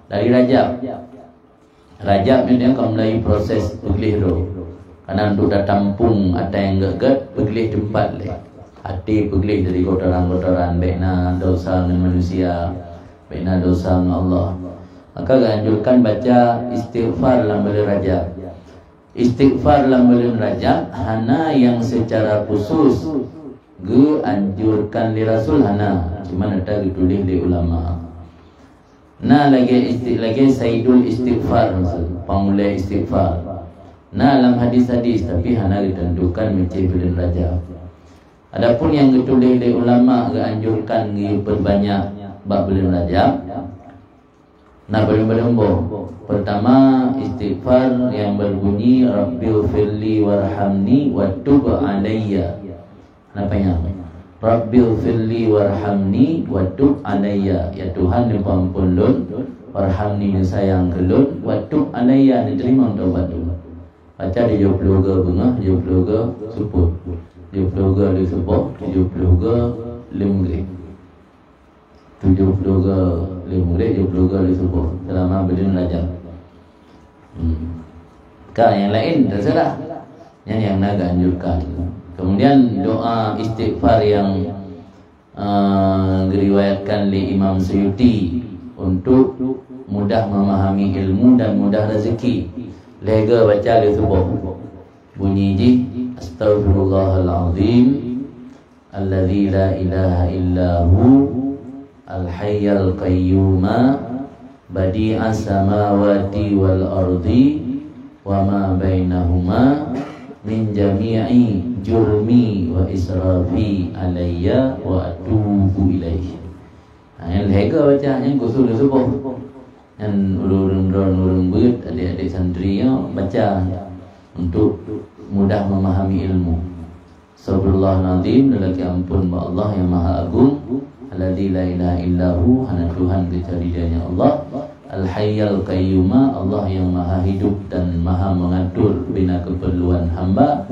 Dari Rajab. Rajab ini akan mulai proses pelihara. Karena untuk dah tampung ada yang gak pelih tempat leh. Hati pelih dari kotoran-kotoran, baikna dosa dengan manusia, baikna dosa dengan Allah. Maka agak anjurkan baca istighfar dalam bulan Rajab. Istighfar dalam bulan Rajab hana yang secara khusus anjurkan di Rasul hana, cuma ada ditulis di ulama. Nah lagi sayyidul istighfar, pamulai istighfar. Nah dalam hadis-hadis tapi hana ditentukan macam bulan Rajab. Adapun yang ditulis di ulama anjurkan berbanyak bab bulan Rajab. Nah berlembar. Pertama istighfar yang berbunyi Rabbighfirli warhamni wa tub alayya. Apa yang Rabbighfirli warhamni wa tub alayya. Ya Tuhan yang pengampun lun, warhamni yang sayang kelun, wa tub alayya diterima taubat tu. Baca di 70 bunga, 70 suput, 70 di suput, 70 lemgre, 70 lemgre, 70 di suput. Selama bulan Rajab. Kalau yang lain terserah. Yang nak anjurkan. Kemudian doa istighfar yang diriwayatkan oleh Imam Suyuti untuk mudah memahami ilmu dan mudah rezeki. Lega baca di subuh. Bunyi ji Astaghfirullahalazim alladzi la ilaha illahu al-hayyul qayyum badi'as samawati wal ardi wa ma bainahuma min jami'i jurmi wa israfi alayya wa atubu ilaih. Yang lega baca yang kusul subuh. Yang urun beut adik-adik santri baca untuk mudah memahami ilmu. Subhanallahazim, lelaki ampun Allah yang maha agung, alladzi la ilaha illahu, hanya Tuhan kecuali Dia Allah. Al-Hayyul Qayyum, Allah yang maha hidup dan maha mengatur bina keperluan hamba.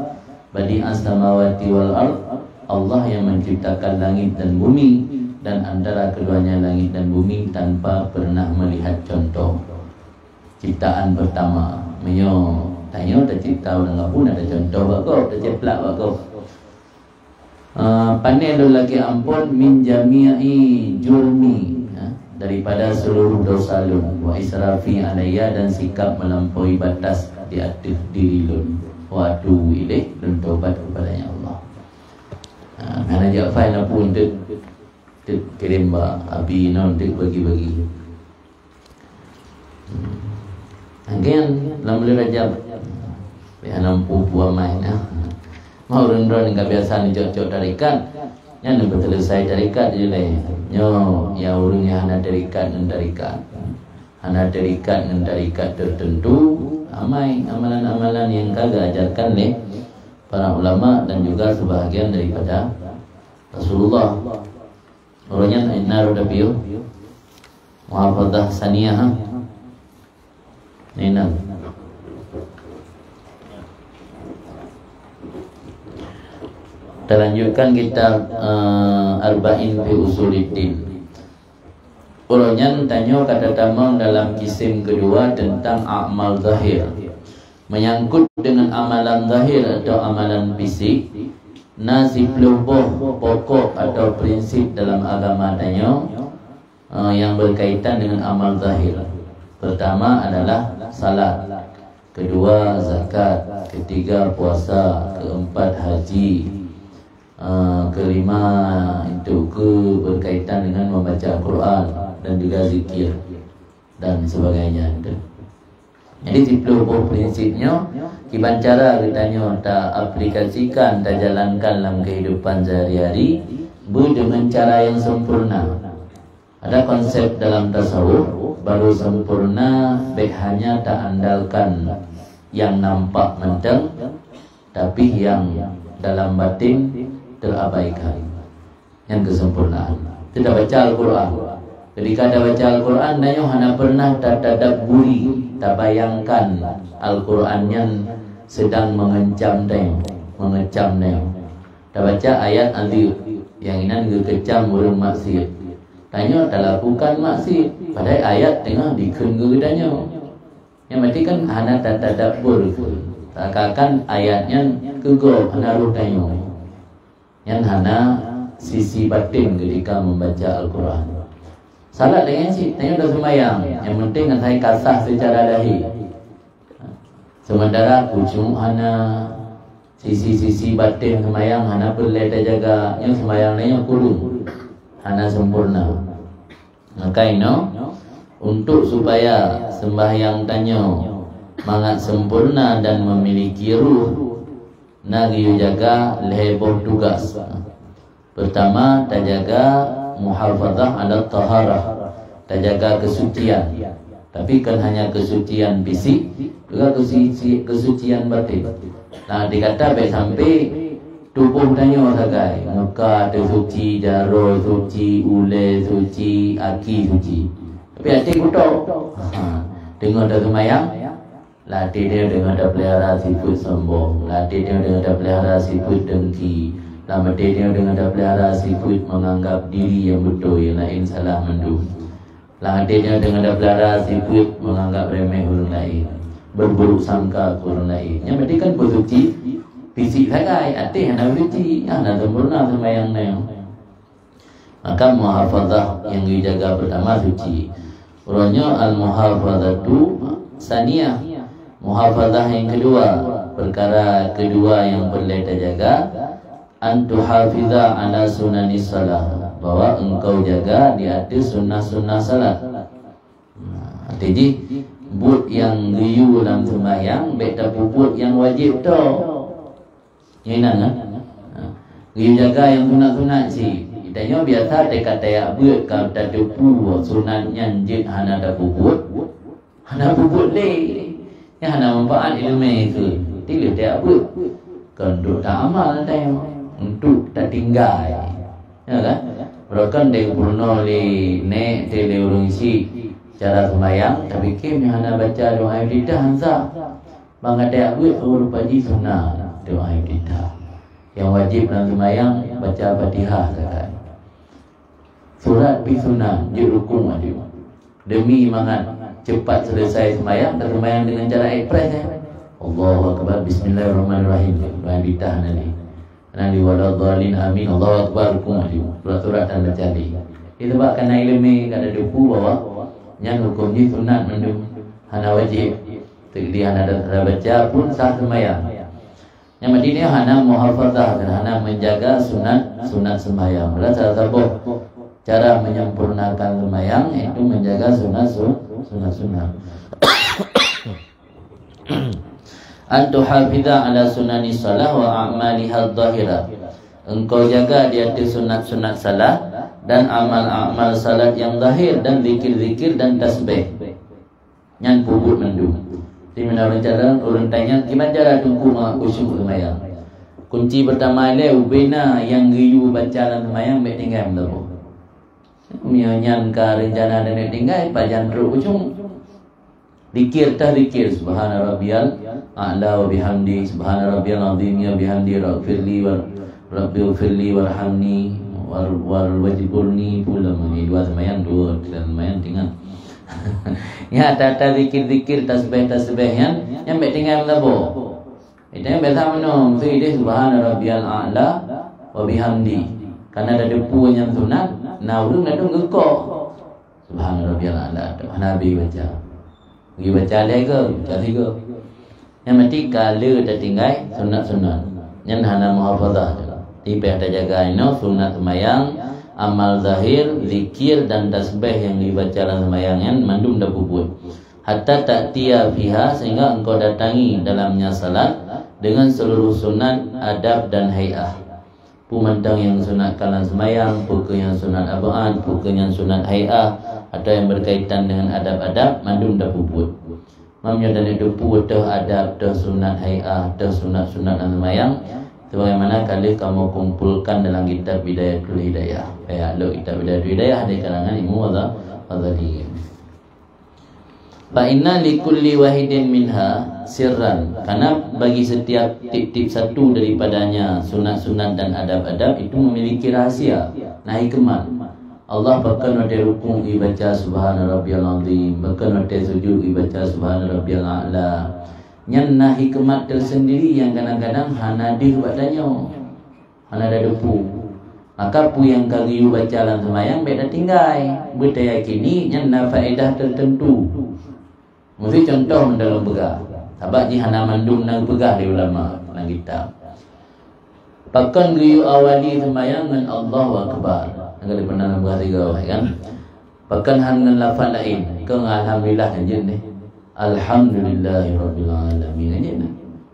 Badi'as samawati wal ard, Allah yang menciptakan langit dan bumi. dan antara keduanya langit dan bumi tanpa pernah melihat contoh. Ciptaan pertama menyo tanya tercipta orang pun ada contoh bakau terceplak bakau. Pandai lu lagi ampun min jami'i jurmi, daripada seluruh dosa lu, wa israfi alayya, dan sikap melampaui batas di atas diri lu, wa atu ilaih, dan taubat kepadanya Allah. Karena jak file apa untuk kirim api non untuk bagi-bagi. Again, dalam bulan Rajab, biar nampu buah main. Mau orang-orang yang kebiasaan jauh-jauh tarikat, yang nak selesai tarikat je lah. Yang orangnya hana tarikat dengan tarikat, hana tarikat dengan tarikat tertentu. Amai amalan-amalan yang kagak ajarkan leh para ulama dan juga sebahagian daripada Rasulullah. Orangnya naruh dapiu, muhafadah saniyah, Nina. Kita lanjutkan kitab Arba'in fi Usuluddin. Ulunyan tanya kata tamang dalam kisim kedua tentang amal zahir, menyangkut dengan amalan zahir atau amalan fisik. Nasib lubuh pokok atau prinsip dalam agama tanya yang berkaitan dengan amal zahir. Pertama adalah salat, kedua zakat, ketiga puasa, keempat haji, kelima itu berkaitan dengan membaca Al-Quran dan juga zikir dan sebagainya. Jadi 10 prinsipnya kiban cara kitanya tak aplikasikan, tak jalankan dalam kehidupan sehari-hari dengan cara yang sempurna. Ada konsep dalam tasawuf, baru sempurna baik hanya tak andalkan yang nampak menteng, tapi yang dalam batin terabaikan, yang kesempurnaan. Tidak baca Al-Quran. Ketika ada baca Al-Quran, nanya hana pernah tak tadabburi, tak bayangkan Al-Quran yang sedang mengecam neng. Tak baca ayat azib yang ini kecam burung maksiat. Tanya tak lakukan maksiat, padahal ayat tengah dikun tanya. Yang berarti kan hana tak tadabbur, tak akan ayatnya kegok hana ruh tanya. Yang hana sisi batin ketika membaca Al-Quran. Salat dengan si tanya dah sembahyang, yang penting kan saya kasah secara dahi. Sementara kucung hana sisi-sisi batin sembahyang hana perlu jaga, yang sembahyangnya kurung, hana sempurna. Maka untuk supaya sembahyang tanya mangat sempurna dan memiliki ruh, nagi jaga leboh tugas. Pertama, terjaga muhafazah ala taharah, terjaga kesucian. Tapi kan hanya kesucian fisik, juga kesucian batin. Nah, dikata baik sampai tubuh tanya sagai, muka tu suci, jaro suci, ule suci, aki suci. Tapi hati kutuk. Dengar dah semayang, latih dia dengan dah pelihara sifat sombong, latih dia dengan dah pelihara sifat dengki, latih dia dengan dah pelihara sifat menganggap diri yang betul, yang lain salah mendung, latih dia dengan dah pelihara sifat menganggap remeh orang lain, berburuk sangka orang lain. Yang berarti kan bersuci fisik sagai, hati hendak suci, hendak sempurna semayang ni. Maka muhafazah yang dijaga pertama suci. Urangnya al-muhafazatu saniyah, muhafazah yang kedua, perkara kedua yang perlu terjaga, antuhafiza ala sunanis salah, bahwa engkau jaga di atas sunnah-sunnah salat. Jadi but yang giyu dalam sembahyang beta puput yang wajib tu. Yang mana? Giyu jaga yang sunat-sunat si. Tanya biasa dekat tayak buat kalau tak tepu sunatnya jin hana ada puput le, yang hana manfaat ilmu itu tidak tayak buat untuk tak amal tayo, untuk tak tinggal, ya kan? Berkan dia purno le ne tele urung si cara sembahyang, tapi kim yang hana baca doa ibadah hansa, bang tayak buat urut pagi sunnah doa ibadah. Yang wajib dalam sembahyang baca Fatihah sahaja. surat pi sunat je rukun ada. Demi mangat cepat selesai sembahyang, sembahyang dengan cara ekspres Allahu akbar, bismillahirrahmanirrahim. Bahan ditahan nanti waladhdallin amin, Allahu akbar rukun ada. Surat dan baca di. Itu sebab kena ilmu kada depu bahwa yang hukum ni sunat mendung hana wajib. Jadi hana ada baca pun sah sembahyang. Yang penting hana muhafazah dan hana menjaga sunat sembahyang. Bila salah satu cara menyempurnakan sembahyang itu menjaga sunat. Antu hafidha ala sunani salah wa a'maliha dhahira. Engkau jaga di atas sunat salah dan amal-amal salat yang zahir dan zikir-zikir dan tasbih. Yang puput mendung. Di mana orang tanya gimana cara tunggu khusyuk sembahyang. Kunci pertama le ubena yang giyu baca dalam sembahyang baik tinggal belum. Mianyan ka rencana dan tinggal pajan ru ujung. Zikir subhana rabbiyal a'la wa bihamdi, subhana rabbiyal azim ya bihamdi, rabbirli wa rabbighfirli warhamni wal wajibulni pula ni dua sembahyang tinggal. Ya tata zikir tasbih yang baik tinggal labo. Itu yang biasa menung itu subhana rabbiyal a'la wa bihamdi. Karena ada depu yang sunat, naurung gekok. Subhana rabbiyal a'la. Nabi baca. Pergi baca lagi ke? Yang mesti kalau dah tinggal sunat. Yang hana muhafazah. Tiba ada jaga sunat sembahyang, amal zahir, zikir dan tasbih yang dibaca dalam sembahyang yang mandum dah puput. Hatta ta'tiya fiha, sehingga engkau datangi dalamnya salat dengan seluruh sunat, adab dan hay'ah. Pemandang yang sunat kalan sembahyang, pukul yang sunat abad, pukul yang sunat hay'ah, atau yang berkaitan dengan adab-adab, mandum dah puput. Mamnya dan itu puput adab, sunat hay'ah, sunat dalam sembahyang. Sebagaimana kali kamu kumpulkan dalam kitab Bidayatul Hidayah. Kitab Bidayatul Hidayah di kalangan ilmu Ghazali. Fa inna likulli wahidin minha sirran. Karena bagi setiap tip-tip satu daripadanya sunat-sunat dan adab-adab itu memiliki rahasia, nah hikmah. Allah bahkan ada rukun dibaca subhana rabbiyal azim, bahkan ada sujud dibaca subhana rabbiyal a'la. Yang hikmat tersendiri yang kadang-kadang hana padanya, hana ada depu. Maka pu yang kali baca dalam sembahyang beda tinggal. Bertayakini yang faedah tertentu. Mesti contoh dalam begah. Sebab ji hana mandum nang begah di ulama nang kitab. Pakan giyu awali sembahyang dengan Allahu akbar. Kalau pernah nak berhati kan. Pakan dengan lafaz lain. Kau alhamdulillah aja ni. Alhamdulillahirabbil alamin aja ni.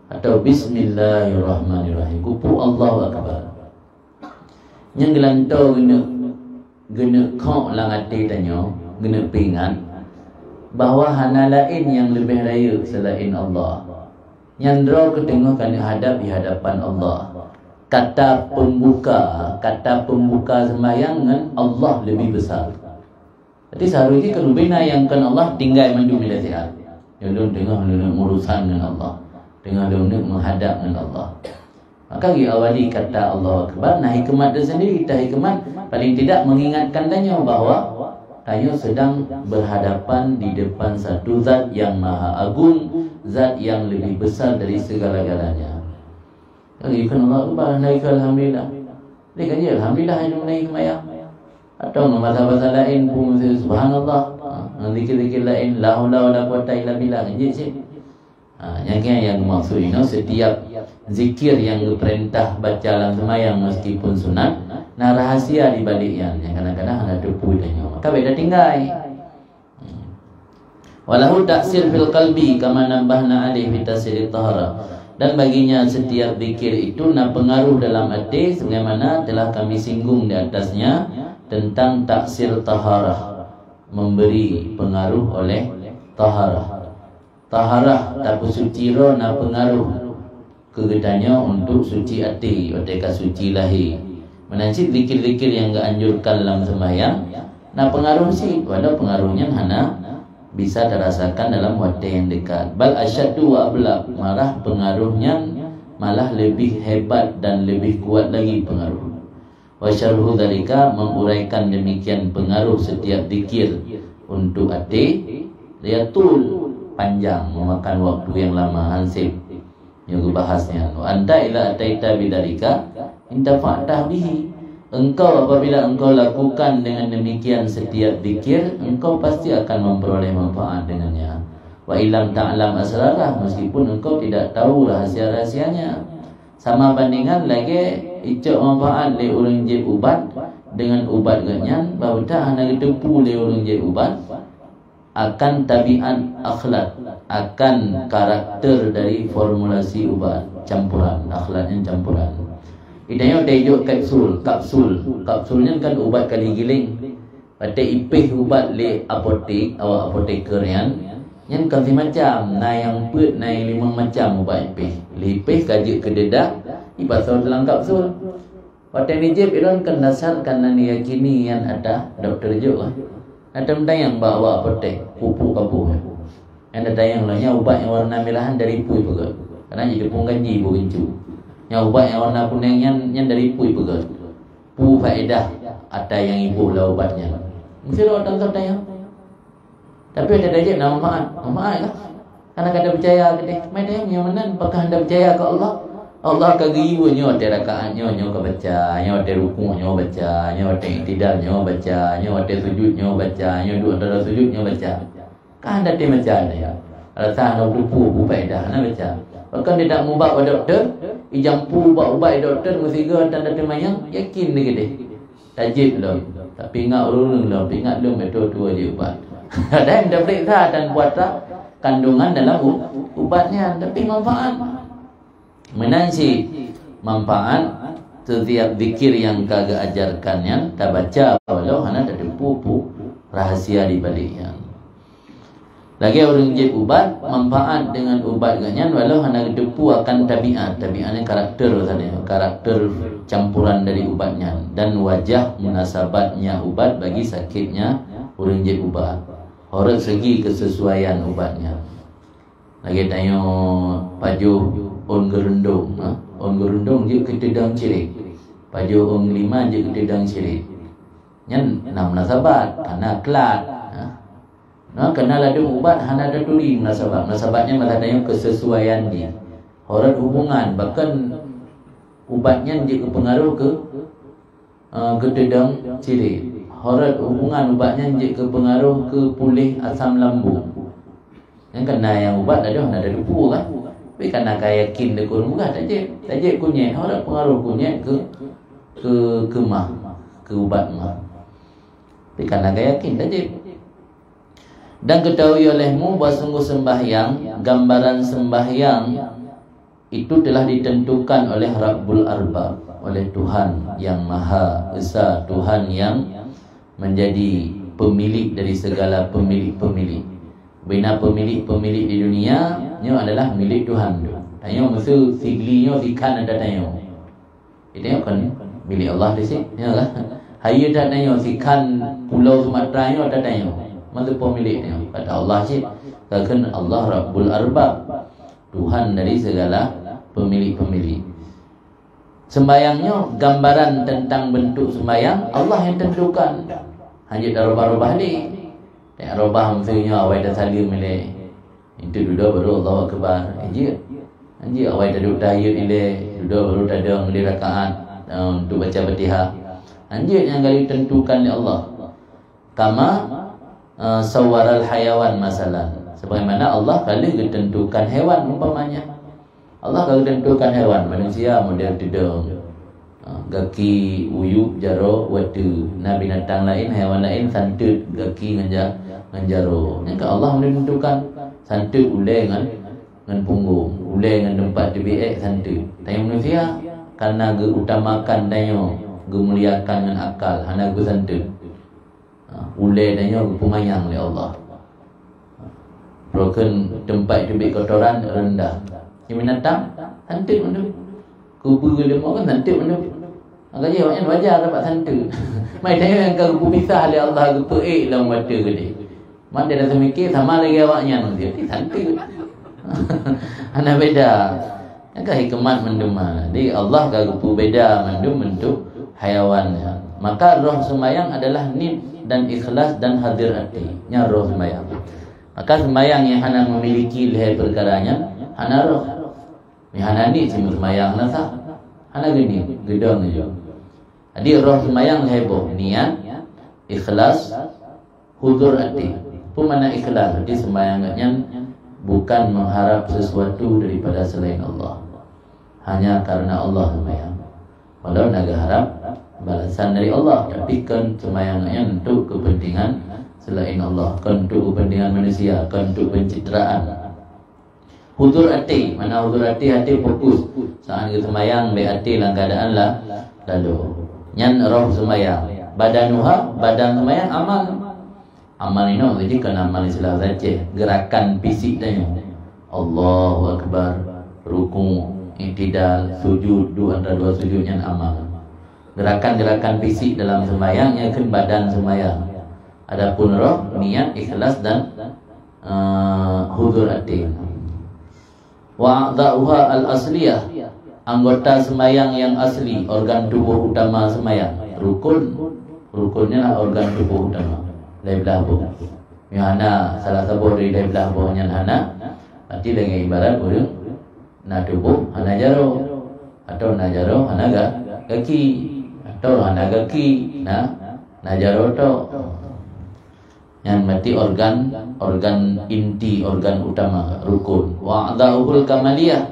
Atau bismillahirrahmanirrahim. Kupu Allahu akbar. Yang gelantau gena kau lang hati tanya, gena pingat bahawa hana lain yang lebih raya selain Allah. Yang draw ketengahkan hadap di hadapan Allah. Kata pembuka sembahyang dengan Allah lebih besar. Jadi seharusnya kalau bina yang kan Allah tinggal maju bila sihat. Yang tengah urusan dengan Allah, tengah menghadap dengan Allah. Maka di awali kata Allah Akbar, nah hikmat tersendiri, hikmat paling tidak mengingatkan tanya bahawa tanya sedang berhadapan di depan satu zat yang maha agung, zat yang lebih besar dari segala-galanya. Kalau kan Allah Akbar, naik alhamdulillah. Dia kan alhamdulillah yang naik maya. Atau bahasa lain pun subhanallah. Zikir-zikir lain la haula wala quwata illa billah. Yang maksud ini setiap zikir yang diperintah baca dalam sembahyang meskipun sunat, nah rahasia di baliknya yang kadang-kadang ada depu tanya. Maka beda tinggal. Walahu taksir fil qalbi kama nambahna alaihi fi tasir tahara. Dan baginya setiap zikir itu nak pengaruh dalam hati sebagaimana telah kami singgung di atasnya tentang taksir taharah, memberi pengaruh oleh taharah. Taharah tak suci roh nak pengaruh kegetanya untuk suci hati, ketika suci lahir. Menanci zikir-zikir yang dianjurkan dalam sembahyang nak pengaruh sih, walau pengaruhnya hana bisa terasakan dalam hati yang dekat. Bal asyaddu wa ablaq, marah pengaruhnya malah lebih hebat dan lebih kuat lagi pengaruh. Wa syarhu dzalika, menguraikan demikian pengaruh setiap zikir untuk hati, dia tul, panjang, memakan waktu yang lama, hansib yang bahasnya. Wa anta ila ataita bidzalika intafa'tah bihi, engkau apabila engkau lakukan dengan demikian setiap zikir, engkau pasti akan memperoleh manfaat dengannya. Wa illam ta'lam asrarah, meskipun engkau tidak tahu rahsia-rahsianya. Sama bandingan lagi icak manfaat le orang je ubat dengan ubat ganyan, bahawa tak hanya depu le orang je ubat akan tabiat akhlak, akan karakter dari formulasi ubat, campuran akhlaknya, campuran. Idanya tejuk kapsulnya kan ubat kali giling. Pada ipih ubat le apotek, awak apoteker yang kasi macam, na yang put na yang 5 macam ubat ipih. Lipih kaji ke dedak, ibasau dalam kapsul. Pada nijib iron kan dasarkan nani yakini yang ada doktor juga. Ada mendayang bawa apotek, pupuk kabuh. Yang ada yang lainnya ubat yang warna merahan dari pui juga. Karena jadi pun gaji bukancu. Yang ubat yang warna kuning yang dari pui juga. Pu faedah ada yang ibu lah ubatnya. Mesti orang tahu tanya. Tapi ada dajak nama manfaat lah. Karena kada percaya kedeh. Mai tanya yang mana apakah anda percaya ke Allah? Allah akan gibu nyo te rakaat nyo ke baca, nyo te rukuk nyo baca, nyo te iktidal nyo baca, nyo te sujud nyo baca, nyo duduk antara sujud nyo baca. Kan ada te baca ada ya. Alasan nak lupu faedah nak baca. Bahkan dia tak mubak pada doktor, ijampu ubat doktor mesti ga tanda temayang yakin dia deh. Tajib lah. Tapi ingat urung lah, ingat lu betul tu aja ubat. Dan dah periksa dan buat kandungan dalam ubatnya, tapi manfaat. Menansi manfaat setiap zikir yang kagak ajarkannya, tak baca walau hana tak ada pupu rahasia di baliknya. Lagi orang je ubat, manfaat dengan ubat ganyan walau hana depu akan tabiatnya karakter tadi, karakter campuran dari ubatnya dan wajah munasabatnya ubat bagi sakitnya orang je ubat. Orang segi kesesuaian ubatnya. Lagi tanya paju on gerundung, on gerundung je ketedang cirik. Paju on 5 je ketedang cirik. Nyan enam munasabat, hana kelat. Nah, kenal ada ubat hana ada tuli munasabat. Munasabatnya malah tanya kesesuaian dia. Orang hubungan bahkan ubatnya je pengaruh ke ketedang cirik. Horat hubungan ubatnya je ke pengaruh ke pulih asam lambung. Yang kena yang ubat ada depu kan. Tapi kena kaya yakin dia kurang bukan tajik kunyit. Horat pengaruh kunyit ke mah, ke ubat mah. Tapi kena kaya yakin tajik. Dan ketahui olehmu bahawa sungguh sembahyang, gambaran sembahyang itu telah ditentukan oleh Rabbul Arbab, oleh Tuhan yang Maha Esa, Tuhan yang menjadi pemilik dari segala pemilik-pemilik. Bina pemilik-pemilik di dunia nya adalah milik Tuhan. Tanya mesti siglinyo sikan ada tanya. Itu kan milik Allah di sini, ya lah. Hayu tak tanya sikan pulau Sumatera nya ada tanya. Mesti pemiliknya. Kata Allah sih, kan Allah Rabbul Arbab, Tuhan dari segala pemilik-pemilik. Sembayangnya gambaran tentang bentuk sembayang Allah yang tentukan. Hanya dah robah-robah ni. Tak robah maksudnya awal dah salim ile. Itu duduk baru Allahu Akbar. Anjir awal dah duduk tahiyat ile, duduk baru tadang di rakaat untuk baca Fatihah. Anjir yang kali tentukan oleh Allah. Kama sawaral hayawan masalah. Sebagaimana Allah kali ditentukan hewan umpamanya. Allah kalau tentukan hewan, manusia model tidung, gaki uyuk jaro watu. Nah binatang lain, hewan lain santut gaki ngan jaro. Yang Allah menentukan santut ulai ngan punggung, ulai ngan tempat TBX santut. Tanya manusia karena utamakan tanya, muliakan dengan akal, hana gu santut. Ulai tanya pemayang oleh Allah. Broken tempat TBX kotoran rendah. Yang binatang santik mana? Kubu lemah kan santik mana? Agaknya awaknya wajar dapat santik. Mai tanya yang kubu pisah oleh Allah kubu dalam mata gede. Mak dia dah mikir sama lagi awaknya nanti santik. Ana beda. Yang hikmat mendema. Jadi Allah kubu beda mendum bentuk hayawan. Maka roh sembahyang adalah nid dan ikhlas dan hadir hati nya roh sembahyang. Maka sembahyang yang hana memiliki leher perkaranya hana roh. Hana ni sembahyang nasa hana gini gedong je. Jadi roh sembahyang heboh niat, ikhlas, hudur hati. Pun mana ikhlas di sembahyangnya bukan mengharap sesuatu daripada selain Allah. Hanya karena Allah sembahyang. Walau nak harap balasan dari Allah, tapi kan sembahyangnya untuk kepentingan selain Allah, kan untuk kepentingan manusia, kan untuk pencitraan. Hudur hati, mana hudur hati fokus. Saat kita sembahyang be hati dalam keadaan lah lalu. Nyan roh sembahyang. Badan sembahyang amal. Amal ini jadi kena amal Islam saja. Gerakan fisik tanya. Allahu Akbar, ruku, i'tidal, sujud, antara dua sujudnya amal. Gerakan-gerakan fisik dalam sembahyang yang kan badan sembahyang. Adapun roh, niat, ikhlas dan hudur hati. Wa a'dha'uha al-asliyah, anggota sembahyang yang asli, organ tubuh utama sembahyang. Rukunnya lah organ tubuh utama. Dari belah boh. Yang hana salah satu dari belah bohnya hana. Berarti dengan ibarat boleh na tubuh hana jaro atau na jaro hana kaki atau hana kaki na jaro to. Yang berarti organ inti, organ utama, rukun. Wa a'dha'uhul kamaliyah,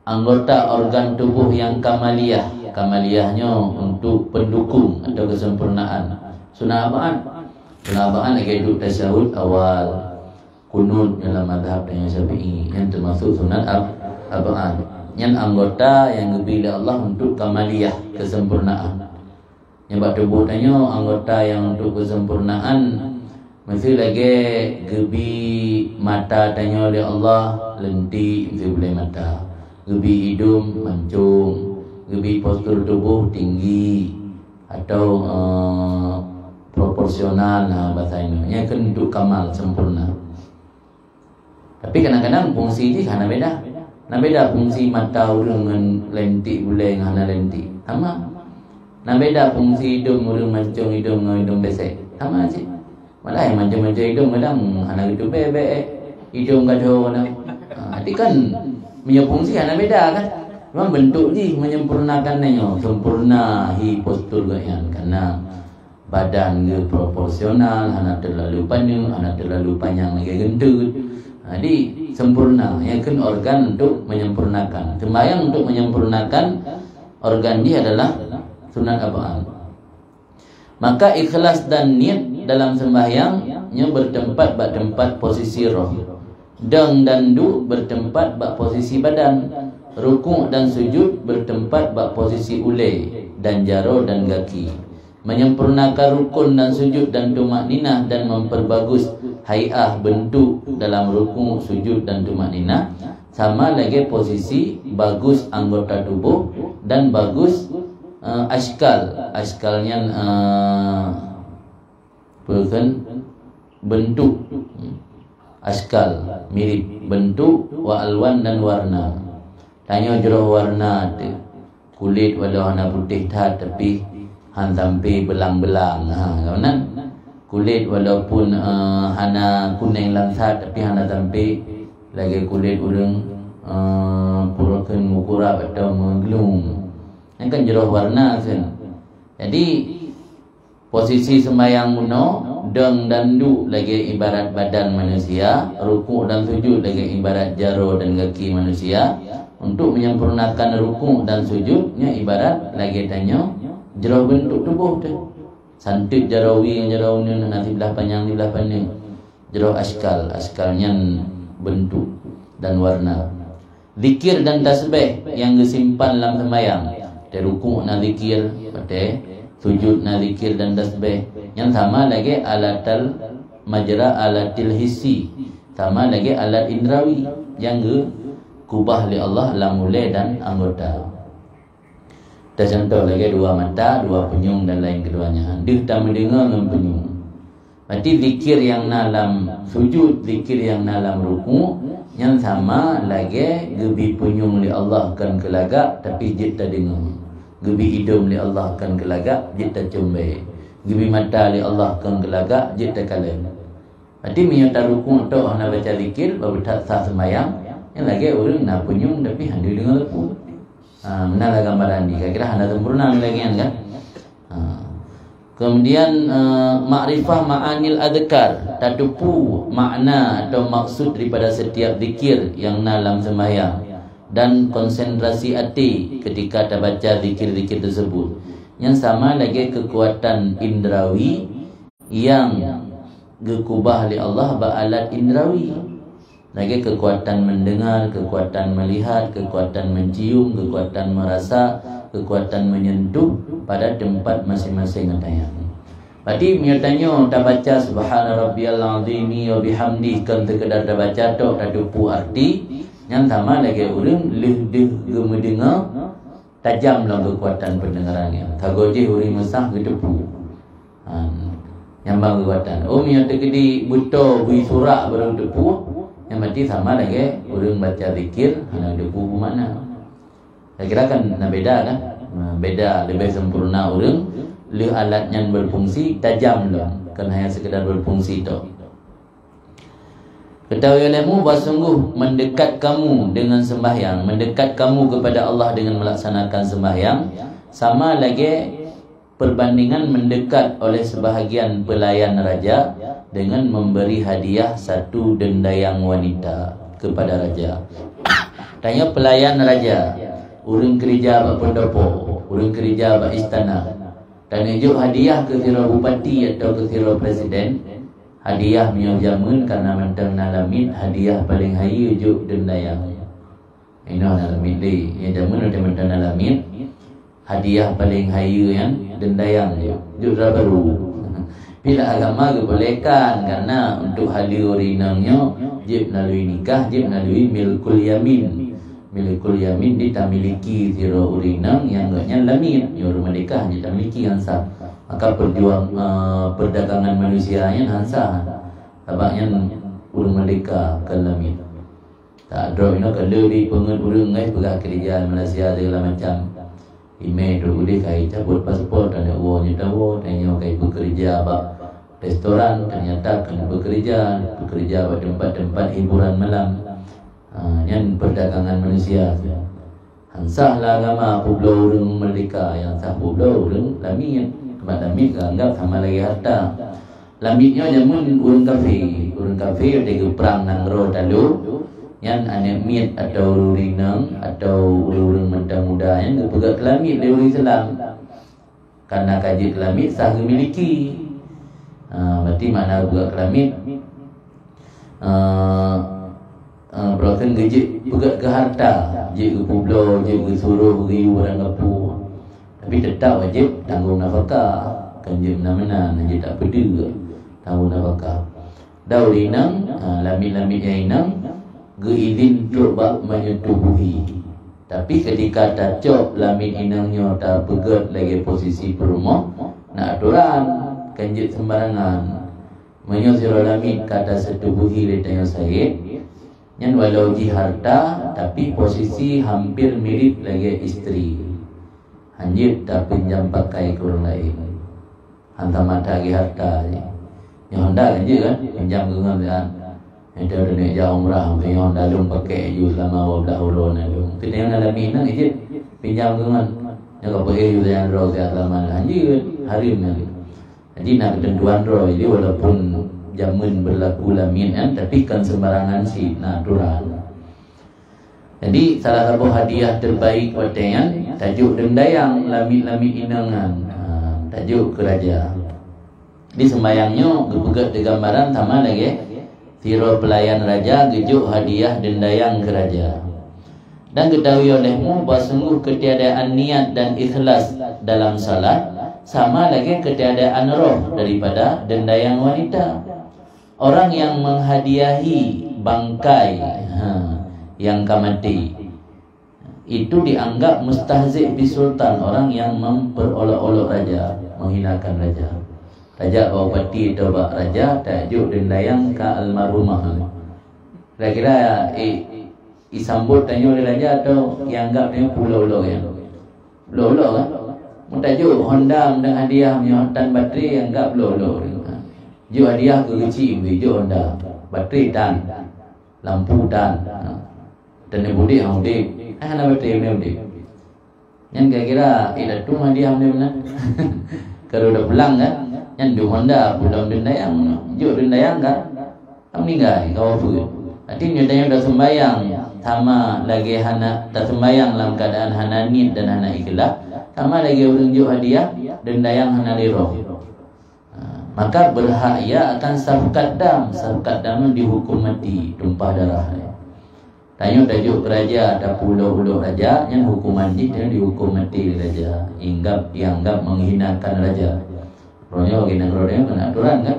anggota organ tubuh yang kamaliyah. Kamaliyahnya untuk pendukung atau kesempurnaan. Sunnah apaan lagi duduk tasyahud awal, kunut dalam mazhab yang Syafi'i yang termasuk sunat apaan. Yang anggota yang dipilih Allah untuk kamaliyah, kesempurnaan. Yang buat tubuh tanya anggota yang untuk kesempurnaan. Mesti lagi gebi mata tanya oleh Allah lentik mesti boleh mata. Gebi hidung mancung, gebi postur tubuh tinggi atau proporsional bahasa ini. Yang kan untuk kamal sempurna. Tapi kadang-kadang fungsi ini karena beda. Nah beda fungsi mata urang dengan lentik boleh dengan hana lentik. Sama. Nah beda fungsi hidung urang mancung hidung dengan hidung besek. Sama aja. Malah yang mancung-mancung hidung kadang hana gitu bebek. Hidung gaduh nah. Jadi kan punya fungsi hana beda kan. Memang bentuk ni menyempurnakannya. Sempurna hi postur ganyan karena badan ke proporsional, hana terlalu panjang, hana terlalu panjang lagi gendut. Jadi sempurna. Yang kan organ untuk menyempurnakan. Sembahyang untuk menyempurnakan organ dia adalah sunat apaan. Maka ikhlas dan niat dalam sembahyangnya bertempat bak tempat posisi roh. Deng dan du bertempat bak posisi badan. Rukuk dan sujud bertempat bak posisi ulai dan jaro dan kaki. Menyempurnakan rukun dan sujud dan tumakninah dan memperbagus hai'ah bentuk dalam rukun, sujud dan tumakninah. Sama lagi posisi bagus anggota tubuh dan bagus askalnya bentuk askal mirip bentuk wa alwan dan warna. Tanya jero warna tu kulit walau warna putih dah tapi han sampai belang-belang. Kanan kulit walaupun hana kuning langsat tapi hana sampai lagi kulit urang purakan mukurap atau menggelung. Yang kan jeroh warna kan. Jadi posisi sembahyang muno deng dan du lagi ibarat badan manusia, rukuk dan sujud lagi ibarat jaro dan kaki manusia. Untuk menyempurnakan rukuk dan sujudnya ibarat lagi tanya jero bentuk tubuh tu. Santik jarawi jarawi nanti belah panjang di belah panjang. Jero askalnya bentuk dan warna. Zikir dan tasbih yang disimpan dalam sembahyang. Dari rukuk na zikir, pada sujud na zikir dan tasbih. Yang sama lagi alatal majra alatil hissi. Sama lagi alat indrawi yang kubah li Allah alam mulai dan anggota. Kita contoh lagi dua mata, dua penyung dan lain keduanya. Dia tak mendengar dengan penyung. Berarti zikir yang dalam sujud, zikir yang dalam ruku, yang sama lagi gebi penyung li Allah kan kelagak tapi dia tak dengar. Gebi hidung li Allah kan gelagak jita combe. Gebi mata li Allah kan gelagak jita kalem. Berarti menyata rukun tu nak baca zikir baru tak sah semayang. Yang lagi orang nak punyung tapi handu dengan lepu. Menalah gambaran ni. Kira-kira handa sempurna lagi kan. Kemudian makrifah ma'anil adhkar, tadupu makna atau maksud daripada setiap zikir yang dalam sembahyang, dan konsentrasi hati ketika terbaca zikir-zikir tersebut. Yang sama lagi kekuatan indrawi yang gekubah oleh Allah ba'alat indrawi. Lagi kekuatan mendengar, kekuatan melihat, kekuatan mencium, kekuatan merasa, kekuatan menyentuh pada tempat masing-masing katanya. Berarti misalnya tak baca subhana rabbiyal azimi wa bihamdi kan sekedar tak baca tok tak dupu arti, yang sama lagi orang lebih mendengar tajam lah kekuatan pendengarannya. Tagoje orang mesah gedepu. Nyambang kekuatan. Yang terkedi buta bui surak baru depu, yang berarti sama lagi orang baca zikir hanya depu mana. Saya kira kan beda kan? Beda, lebih sempurna orang le alat yang berfungsi tajam lah, kan hanya sekedar berfungsi tu. Ketahui olehmu bahawa sungguh mendekat kamu dengan sembahyang, mendekat kamu kepada Allah dengan melaksanakan sembahyang, sama lagi perbandingan mendekat oleh sebahagian pelayan raja dengan memberi hadiah satu dendayang wanita kepada raja. Tanya pelayan raja, orang kerja bak pendopo, orang kerja bak istana, dan ujuk hadiah ke sira bupati atau ke sira presiden. Hadiah miyo jamun karena mentang nalamit hadiah paling hayu ujuk dendayang. Ini nalamit li, yang jamun ada mentang nalamit hadiah paling hayu yang dendayang ujuk baru. Bila agama kebolehkan karena untuk hadir rinangnya jib melalui nikah, jib melalui milkul yamin. Milikul yamin dia miliki zero urinang yang enggaknya lamit, yang rumah nikah dia miliki yang sah. Maka perdagangan manusia yang sah. Tabaknya urang merdeka ke lamit. Tak ada ini kalau di pengen urang pegah kerja Malaysia segala macam. Email tu boleh kai cabut pasport dan uangnya tahu tanya kai bekerja bak restoran, ternyata kena bekerja bak tempat-tempat hiburan malam. Yang perdagangan manusia. Hansah lah agama publo orang merdeka, yang sah publo orang lamit. Tempat lamit anggap sama lagi harta. Lamitnya jamun orang kafe ada ke perang nangro talu, yang anak mit atau rinang atau orang muda yang berpegang ke lamit dari orang Islam. Karena kaji ke lamit sah memiliki. Berarti mana berpegang ke lamit? Berakan gejek pegat ke harta, je ke publo, je ke suruh riu orang kapu. Tapi tetap wajib tanggung nafkah. Kan je mana-mana, je tak pedih tanggung nafkah. Daul inang, lamit-lamit yang inang geizin coba menyetubuhi. Tapi ketika tak cok lamit inangnya tak pegat lagi posisi perumah, nak aturan kan je sembarangan. Menyusir lamit kata setubuhi letanya saya. Yang walau di harta tapi posisi hampir mirip lagi isteri. Anjir tak pinjam pakai ke orang lain. Hantar mata lagi harta je. Yang hendak kan je kan pinjam ke orang lain. Yang ada nak jauh umrah, yang hendak lung pakai je selama 12 bulan lung. Tapi yang dalam minang je pinjam ke orang. Yang kau pakai je yang roh sihat lama. Anjir harim ni. Jadi nak ketentuan roh jadi walaupun jamun berlaku lamin kan, tapi kan sembarangan si natural. Jadi salah satu hadiah terbaik watayan tajuk dendayang lamit-lamit inangan. Tajuk keraja. Di sembayangnya gepegat di gambaran sama lagi tiro pelayan raja gejuk hadiah dendayang keraja. Dan ketahui olehmu bahawa sungguh ketiadaan niat dan ikhlas dalam salat sama lagi ketiadaan roh daripada dendayang wanita. Orang yang menghadiahi bangkai yang kamati itu dianggap mustahzi' bi sultan, orang yang memperolok-olok raja, menghinakan raja. Raja bawa pati atau bak raja tajuk dendayang ka almarhumah. Kira-kira isambut tanya oleh raja atau yang anggap dia pulau-pulau yang Lolo kan. Mutajuk Honda mendang hadiah punya tan bateri anggap lolo. Jo hadiah ke kecil jo Honda. Bateri tan. Lampu tan. Dan budi hudi. Ana bateri budi. Yang kira-kira ila tu hadiah mana? Kalau udah pulang kan, yang di Honda pulang dendayang, jo dendayang kan. Kami enggak kau apa? Artinya dia dah sembayang sama lagi hana dah sembayang dalam keadaan hana nid dan hana ikhlas. Sama lagi orang jual hadiah dan dayang hana liro. Maka berhak ia akan sabkat dam. Sabkat dam dihukum mati, tumpah darah. Tanya tajuk raja ada pulau-pulau raja yang hukuman dia dihukum mati raja. Inggap menghinakan raja. Ronya bagaimana ronya kena aturan kan?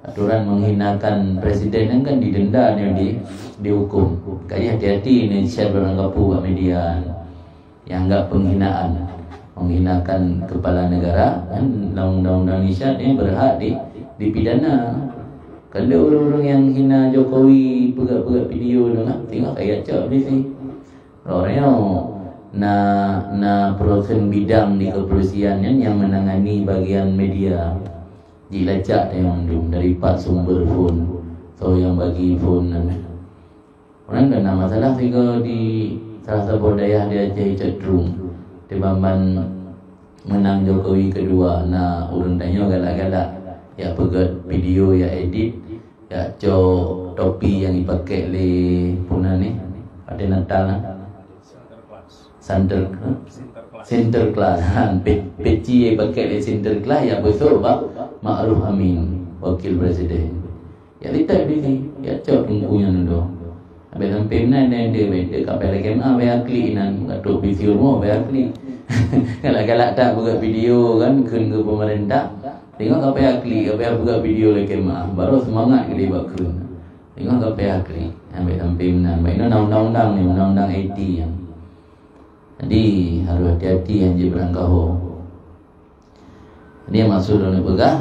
Aturan menghinakan presiden kan didenda yang dihukum. Kayaknya hati-hati ini share barang kapu media yang anggap penghinaan. Menghinakan kepala negara kan dalam undang-undang Indonesia ini berhak dipidana. Kalau orang-orang yang hina Jokowi pegat-pegat video tu nak tengok kayak cak di sini. Orangnya na perlukan bidang di kepolisian yang menangani bagian media. Dilacak yang dari 4 sumber phone. So yang bagi phone orang kena masalah juga di salah satu daerah di Aceh cenderung Tibamban menang Jokowi kedua. Nah, urang tanya galak-galak ya pegat video ya edit ya cok topi yang dipakai le puna ni pada Natal nah. Center class. Peci yang pakai le center class ya besok bak Ma'ruf Amin wakil presiden. Ya lihat di sini ya cok tunggunya dulu. Habis sampai mana dia kapal KMA bayar klik nan atau video mau bayar klik. Galak-galak tak buat video kan kun ke pemerintah. Tengok kapal klik, kapal buat video lagi KMA baru semangat ke dia buat kun. Tengok kapal klik. Habis sampai mana. Baik ni undang-undang ni, undang-undang IT yang. Jadi harus hati-hati yang je berangkau. Ini maksud orang pegah.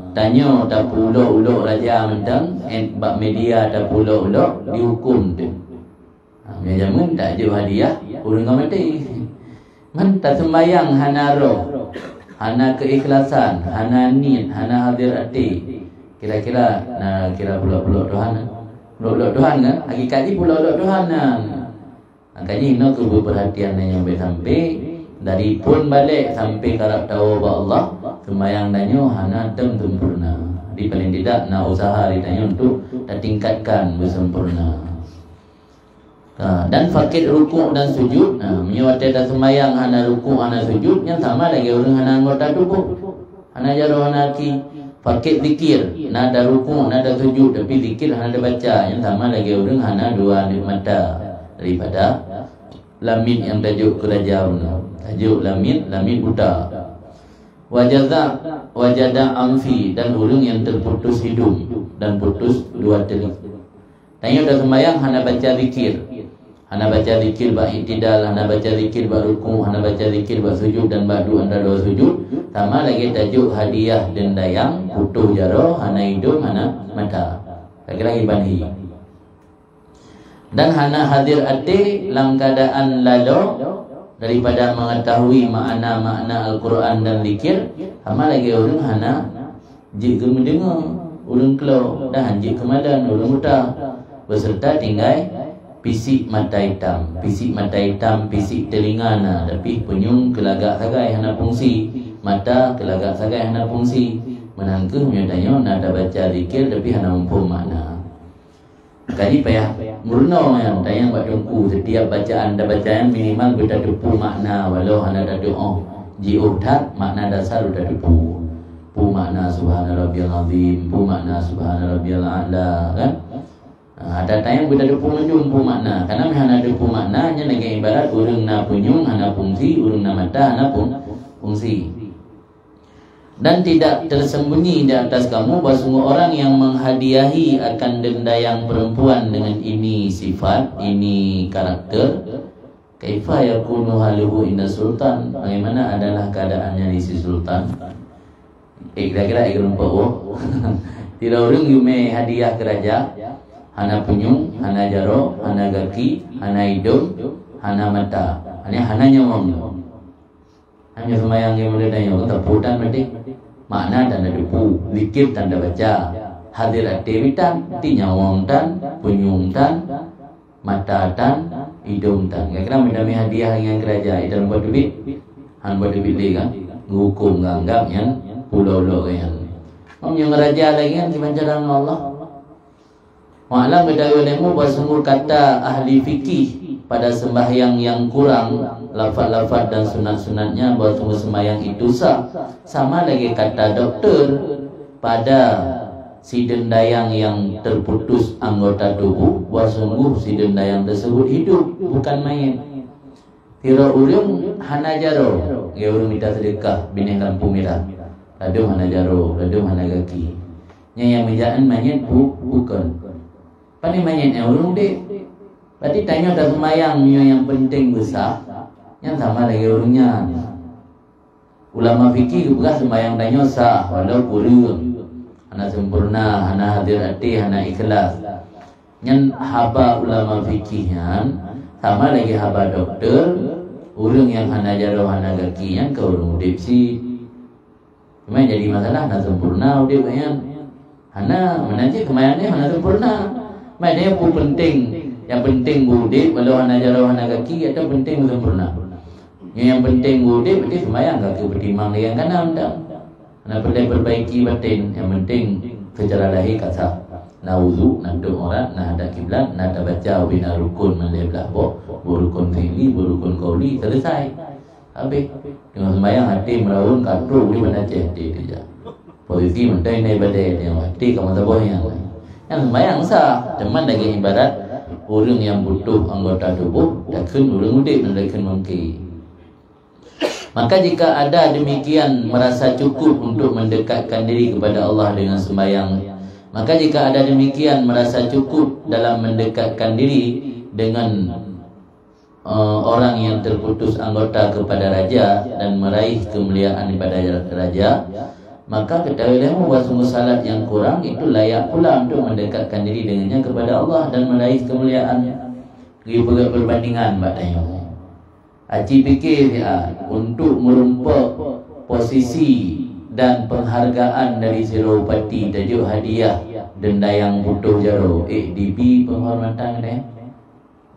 Tanya tak pulau-pulau raja mentang bak media tak pulau-pulau dihukum tu. Jamun tak jauh hadiah urang mati. Man tak sembayang hana roh, hana keikhlasan, hana niat, hana hadir hati. Kira-kira kira pulau-pulau Tuhan. Pulau-pulau Tuhan kan? Hakikatnya pulau-pulau Tuhan kan. Makanya ini kubu perhatian yang sampai dari pun balik sampai karab tahu bahwa Allah sembayang danyo hana tem sempurna. Di paling tidak nak usaha ditanya untuk tingkatkan bersempurna. Dan fakir rukuk dan sujud. Menyewati dah sembayang hana rukuk hana sujud yang sama lagi orang hana anggota tubuh. Hana jaro hana ki fakir zikir. Nada rukuk nada sujud tapi zikir hana ada baca yang sama lagi orang hana dua mata daripada lamit yang tajuk kerajaan. Tajuk lamit buta. Wajada amfi dan urung yang terputus hidung dan putus dua telinga. Tanya dah sembahyang hana baca zikir. Hana baca zikir ba i'tidal, hana baca zikir ba rukuk, hana baca zikir ba sujud dan ba'du anda dua sujud. Sama lagi tajuk hadiah dan dayang putuh jaro hana hidung hana mata. Lagi-lagi banhi. Dan hana hadir ati dalam keadaan lalo daripada mengetahui makna-makna Al-Quran dan zikir. Sama lagi orang hana jika mendengar orang kelau dan jika kemadan orang buta beserta tinggal pisik mata hitam, pisik telinga na tapi penyung kelagak sagai hana fungsi, mata kelagak sagai hana fungsi. Menangkeh menyatanya nada baca zikir tapi hana mampu makna. Kaji payah murno yang tayang buat dengku setiap bacaan dah bacaan minimal kita depu makna walau hana dah doa ji'u tak makna dasar udah depu. Pu makna subhana rabbiyal azim, pu makna subhana rabbiyal a'la kan. Ada tayang kita depu menjum pu makna karena hana depu makna nya lagi ibarat urang na punyung hana fungsi, urang na mata hana fungsi. Dan tidak tersembunyi di atas kamu bahawa semua orang yang menghadiahi akan denda yang perempuan dengan ini sifat, ini karakter. Kaifa yakunu haluhu inda sultan? Bagaimana adalah keadaannya di si sultan? Kira-kira ikut oh. Tidak orang yume hadiah ke raja, hana punyung, hana jaro, hana gaki, hana hidung, hana mata. Hanya hana nyawang. Hanya semayang yang mulai tanya kata putan berarti makna tanda depu, zikir tanda baca, hadir aktivitas, tinyawang tan, punyung tan, mata tan, hidung tan. Kira-kira mendami hadiah yang kerajaan dalam buat duit, han buat duit lagi kan, hukum nganggap yang pulau-pulau kan. Yang raja lagi kan dibaca Allah. Wa'alam bedawilemu bersungguh kata ahli fikih pada sembahyang yang kurang, lafaz-lafaz dan sunat-sunatnya bersungguh sembahyang itu sah. Sama lagi kata doktor pada si dendayang yang terputus anggota tubuh, bersungguh si dendayang tersebut hidup, bukan mayat. Tira urang hana jaro, ya urang minta sedekah bini lampu merah. Ladum hana jaro, ladum hana kaki. Yang mijaan mayat bukan. Pani mayat yang urang dek. Berarti tanya dah semayang yang penting besar, yang sama lagi orangnya. Ulama fikih bukan semayang tanya sah, walau kurang, hana sempurna, hana hadir hati, hana ikhlas. Yang haba ulama fikihnya, sama lagi haba doktor, orang yang hana jaro hana kaki, yang ke orang udip si. Cuma jadi masalah hana sempurna udip yang hana menajik kemayangnya hana sempurna. Maknanya pun penting. Yang penting budek walau hana jaro hana kaki atau penting sempurna. Yang penting budek berarti semayang kaki bertimang yang kanan dah. Hana perlu perbaiki batin. Yang penting secara lahir kasar. Na wudu, na doa, na hadap kiblat, na baca bina rukun menlebelah bo, rukun fi'li, rukun qauli, selesai. Habis dengan semayang hati meraun katru boleh menacih hati kerja. Posisi mentai naik badai yang hati kamu tabuh yang lain. Yang semayang sah, teman lagi ibarat orang yang butuh anggota tubuh takkan orang mudik dan takkan mungkin. Maka jika ada demikian merasa cukup untuk mendekatkan diri kepada Allah dengan sembahyang, maka jika ada demikian merasa cukup dalam mendekatkan diri dengan orang yang terputus anggota kepada raja dan meraih kemuliaan daripada raja, maka ketahuilah bahawa sungguh salat yang kurang itu layak pula untuk mendekatkan diri dengannya kepada Allah dan meraih kemuliaan. Dia berbandingan maknanya. Aci fikir ya, untuk merumpak posisi dan penghargaan dari Siropati tajuk hadiah denda yang butuh jaro DB penghormatan dia.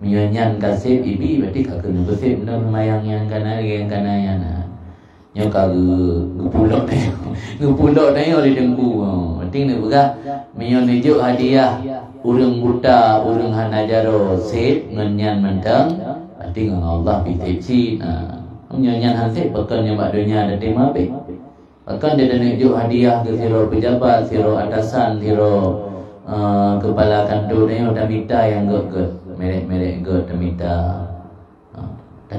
Menyanyian kasih ibi berarti kakak nubesip benda semayang yang kanan yang yang kagak gepulok tanya oleh dengku. Penting ni bukan menunjuk hadiah urang buta, urang hana jaro sip ngenyan mentang. Penting Allah piteci. Menyanyian hasil bahkan yang bakdonya ada tema be. Bahkan dia tunjuk hadiah ke siro pejabat, siro atasan, siro kepala kantor ni ada minta yang gak merek gak minta.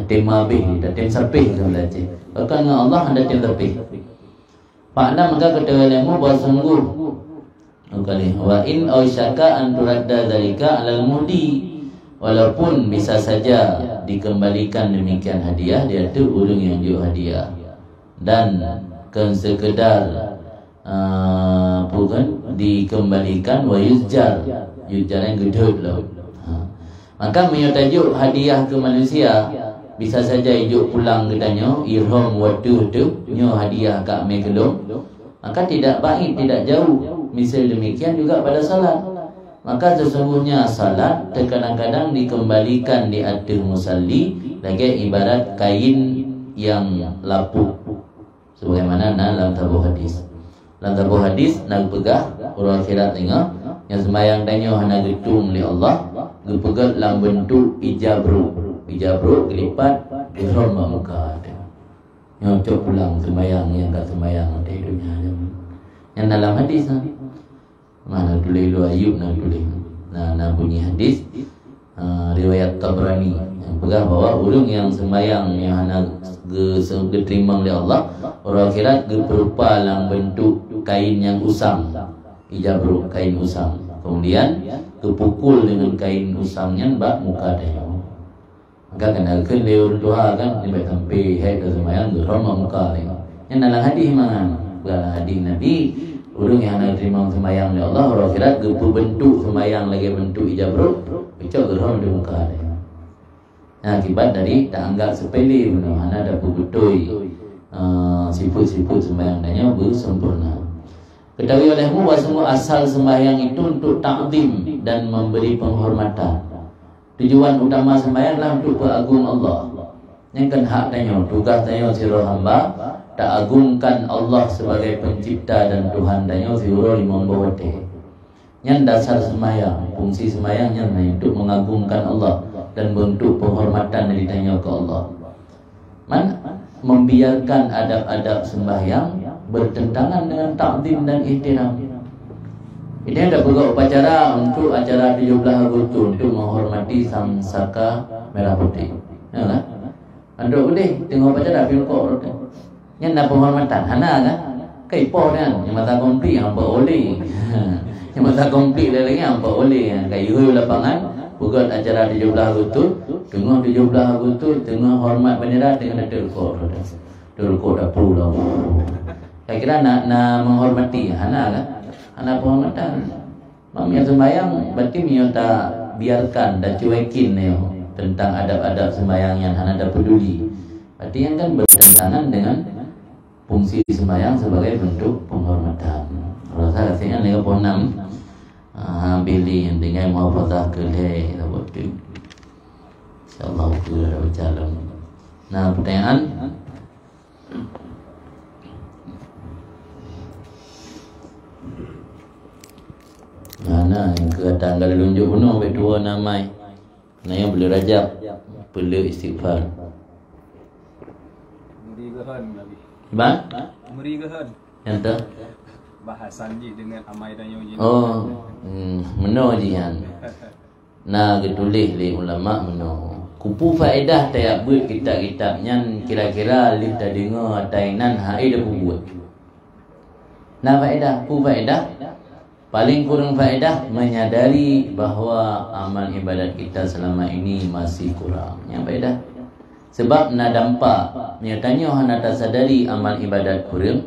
Tema be, tema sepih tu belajar. Bahkan dengan Allah anda cinta lebih. Makna maka ketahuilah bahawa sungguh wa in ausyaka an turadda zalika alal mudi, walaupun bisa saja dikembalikan demikian hadiah dia tu urang yang jual hadiah dan sekedar bukan dikembalikan wa yuzjar yang gedut lah. Maka menyatajuk hadiah ke manusia bisa saja hidup pulang katanya irham waduh tu nyo hadiah kat megelong, maka tidak baik, tidak jauh. Misal demikian juga pada salat. Maka sesungguhnya salat terkadang-kadang dikembalikan di atas musalli lagi ibarat kain yang lapuk, sebagaimana dalam tabuh hadis. Dalam tabuh hadis nak pegah orang akhirat tengah yang sembahyang tanya hana getung li Allah gepegat dalam bentuk ijabru gelipat ihram muka ada. Yang cok pulang sembahyang yang tak sembahyang ada hidupnya. Yang dalam hadis mana tulis lu Ayub nak tulis. Nah bunyi hadis riwayat Tabrani yang pegang bahawa urang yang sembahyang yang hana diterima oleh Allah orang akhirat berupa dalam bentuk kain yang usang, ijabru kain usang. Kemudian kepukul dengan kain usangnya bak muka dia. Maka kena keleur doa kan sampai sampai hai sembahyang gerham muka dia. Yang dalam hadis mana? Dalam hadis Nabi urang yang nak terima sembahyang oleh Allah orang akhirat bentuk sembahyang lagi bentuk ijabru bicak gerham di muka dia. Nah, akibat dari tak anggap sepele benda hana ada putui sifat-sifat sembahyang tanya bersempurna. Ketahui olehmu bahawa semua asal sembahyang itu untuk takdim dan memberi penghormatan. Tujuan utama sembahyang adalah untuk beragung Allah. Yang kan hak tanya, tugas tanya sirah hamba tak agungkan Allah sebagai pencipta dan Tuhan tanya sirah imam bawate. Yang dasar sembahyang, fungsi sembahyangnya untuk mengagungkan Allah dan bentuk penghormatan yang ditanya ke Allah. Membiarkan adab-adab sembahyang bertentangan dengan takdim dan ihtiram. Ini ada juga upacara untuk acara 17 Agustus untuk menghormati Sang Saka Merah Putih. Ya kan? Anda boleh tengok upacara pilkor. Yang nak penghormatan hana kan? Kaipo kan? Yang mata komplit yang boleh. Yang mata komplit lagi yang boleh. Kayu lapangan bukan acara 17 Agustus, tengah 17 Agustus, tengah hormat bendera dengan ada rekod. Rekod dah perlu dah. Saya kira nak menghormati hana kan? Hana penghormatan. Mami yang sembahyang berarti mio tak biarkan dan cuekin ni tentang adab-adab sembahyang yang hana dah peduli. Berarti yang kan bertentangan dengan fungsi sembahyang sebagai bentuk penghormatan. Kalau saya rasanya ni ke 6 pilih yang dengan muhafazah kelih dapat tu. InsyaAllah aku dah berjalan. Nah, pertanyaan mana yang kata kalau lunjuk penuh sampai 2 namai. Nah yang boleh rajab, perlu istighfar. Muri gahan Nabi. Bang? Muri gahan. Yang tu? Bahasan je dengan amai dan yoji. Oh, meno je kan. Nah, ketulis oleh ulama meno. Kupu faedah tak buat kitab-kitab yang kira-kira lih tak dengar tainan hai dah buat. Nah faedah, ku faedah paling kurang faedah menyadari bahawa amal ibadat kita selama ini masih kurang. Yang faedah. Sebab nak dampak, nyatanya hana tak sadari amal ibadat kurang.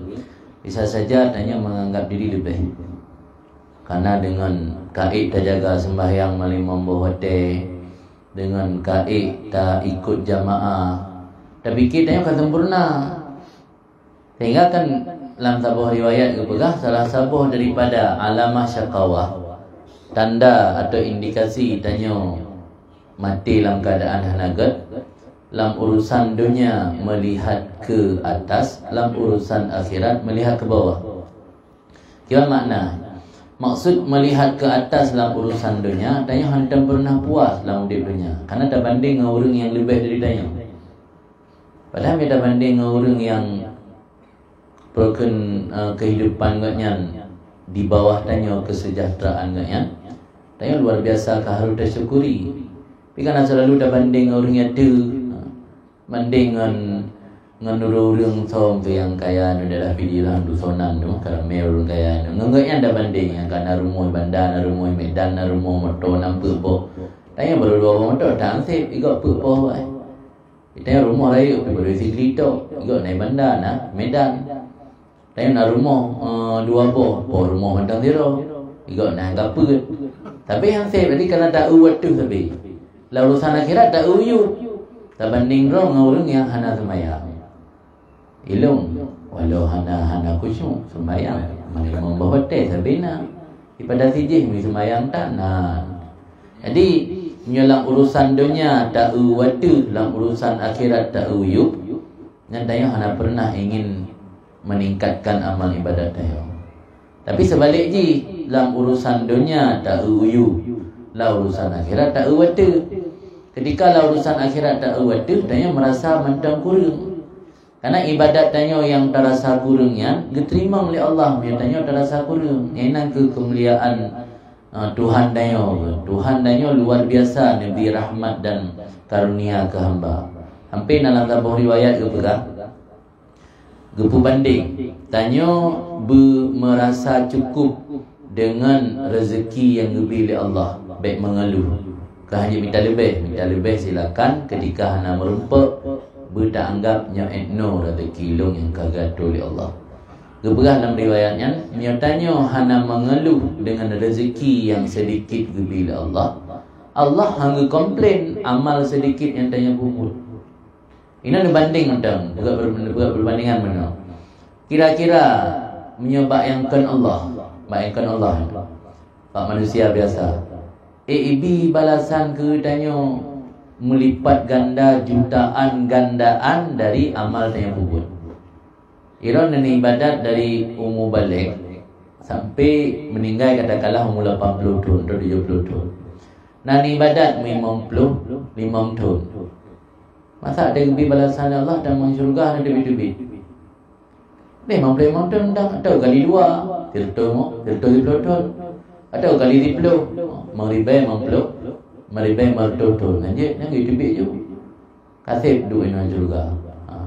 Bisa saja tanya menganggap diri lebih. Karena dengan kaid tak jaga sembahyang malam membahote, dengan kaid tak ikut jamaah, tapi kita yang sempurna. Sehingga kan dalam sebuah riwayat kepegah salah sebuah daripada alamah syaqawah, tanda atau indikasi tanya mati dalam keadaan hanagat, dalam urusan dunia melihat ke atas, dalam urusan akhirat melihat ke bawah. Kira makna? Maksud melihat ke atas dalam urusan dunia, tanya hantam pernah puas dalam hidup dunia. Karena tak banding dengan orang yang lebih dari tanya. Padahal dia tak banding dengan orang yang broken kehidupan katnya di bawah tanya kesejahteraan katnya. Tanya luar biasa harus tersyukuri. Tapi kan selalu dah banding orang yang ada, banding dengan orang som tu yang kaya nu dah video lah dusonan tu karamel orang kaya nu ngengnya dah banding yang kana rumah bandar, rumah Medan, rumah motor nampak bo. Tanya baru 2 motor tak sip ikut po ai. Kita rumah lain baru sikli tu ikut naik bandar nah Medan. Tanya nak rumah 2 po rumah Medan zero ikut naik kapal. Tapi yang sip tadi kena tak uat tu tapi. Lalu urusan akhirat tak uyu. Tak banding dengan orang yang hana sembahyang. Ilung walau hana khusyuk sembahyang mana membahote sabina daripada sijih mi sembahyang tak nah. Jadi menyelang urusan dunia tak uwatu, dalam urusan akhirat tak uyub. Nyatanya hana pernah ingin meningkatkan amal ibadat dia. Tapi sebalik ji dalam urusan dunia tak uyub, dalam urusan akhirat tak uwatu. Ketika lah urusan akhirat tak uwatu, tanya merasa macam kurang. Karena ibadat tanya yang terasa kurangnya diterima oleh Allah, dia tanya terasa kurang. Enak ke kemuliaan Tuhan tanya. Tuhan tanya luar biasa Nabi rahmat dan karunia ke hamba. Hampir dalam sebuah riwayat gepu banding tanya merasa cukup dengan rezeki yang diberi oleh Allah, baik mengeluh. Kah hanya minta lebih silakan. Ketika hana merumpak tak anggapnya etno rezeki long yang kagak oleh Allah. Geberah dalam riwayatnya nyatanya hana mengeluh dengan rezeki yang sedikit diberi Allah. Allah hanya komplain amal sedikit yang tanya bubur. Ini dibanding mentang, bukan berbandingan mana. Kira-kira menyembahkan Allah, bayangkan Allah. Pak manusia biasa. AEB balasan ke tanya melipat ganda jutaan gandaan dari amal yang buat. Iran ini ibadat dari umur balik sampai meninggal katakanlah umur 80 tahun atau 70 tahun. Nah ibadat 50 tahun. Masa ada lebih balasan Allah dan masuk syurga ada lebih-lebih. 50 tahun dah atau kali 2, 30 tahun. Atau kali 10, meribai 50 tahun aja yang hidup je. Kasih duit dengan syurga.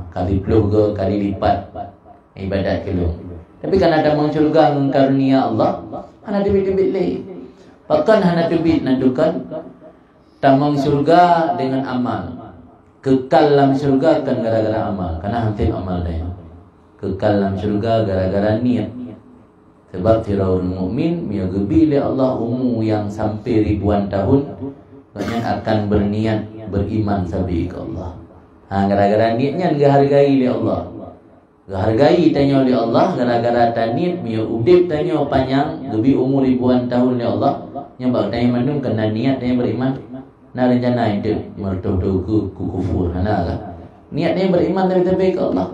Kali 10 ke kali lipat ibadat kelong. Tapi kan ada mang syurga dengan karunia Allah, hana duit-duit leh. Bahkan hana duit nandukan tamang syurga dengan amal. Kekal dalam syurga kan gara-gara amal, karena hampir amal dia. Kekal dalam syurga gara-gara niat. Sebab Firaun mukmin menggebi oleh Allah umur yang sampai ribuan tahun, banyak akan berniat beriman sampai ke Allah. Gara-gara niatnya dihargai oleh Allah. Dihargai tanya oleh Allah gara-gara tanit dia udip tanya panjang lebih umur ribuan tahun oleh Allah. Nyebab tanya mandung kena niat tanya beriman. Nah rencana itu mertutu ku kufur hana kan. Niatnya beriman tapi ke Allah.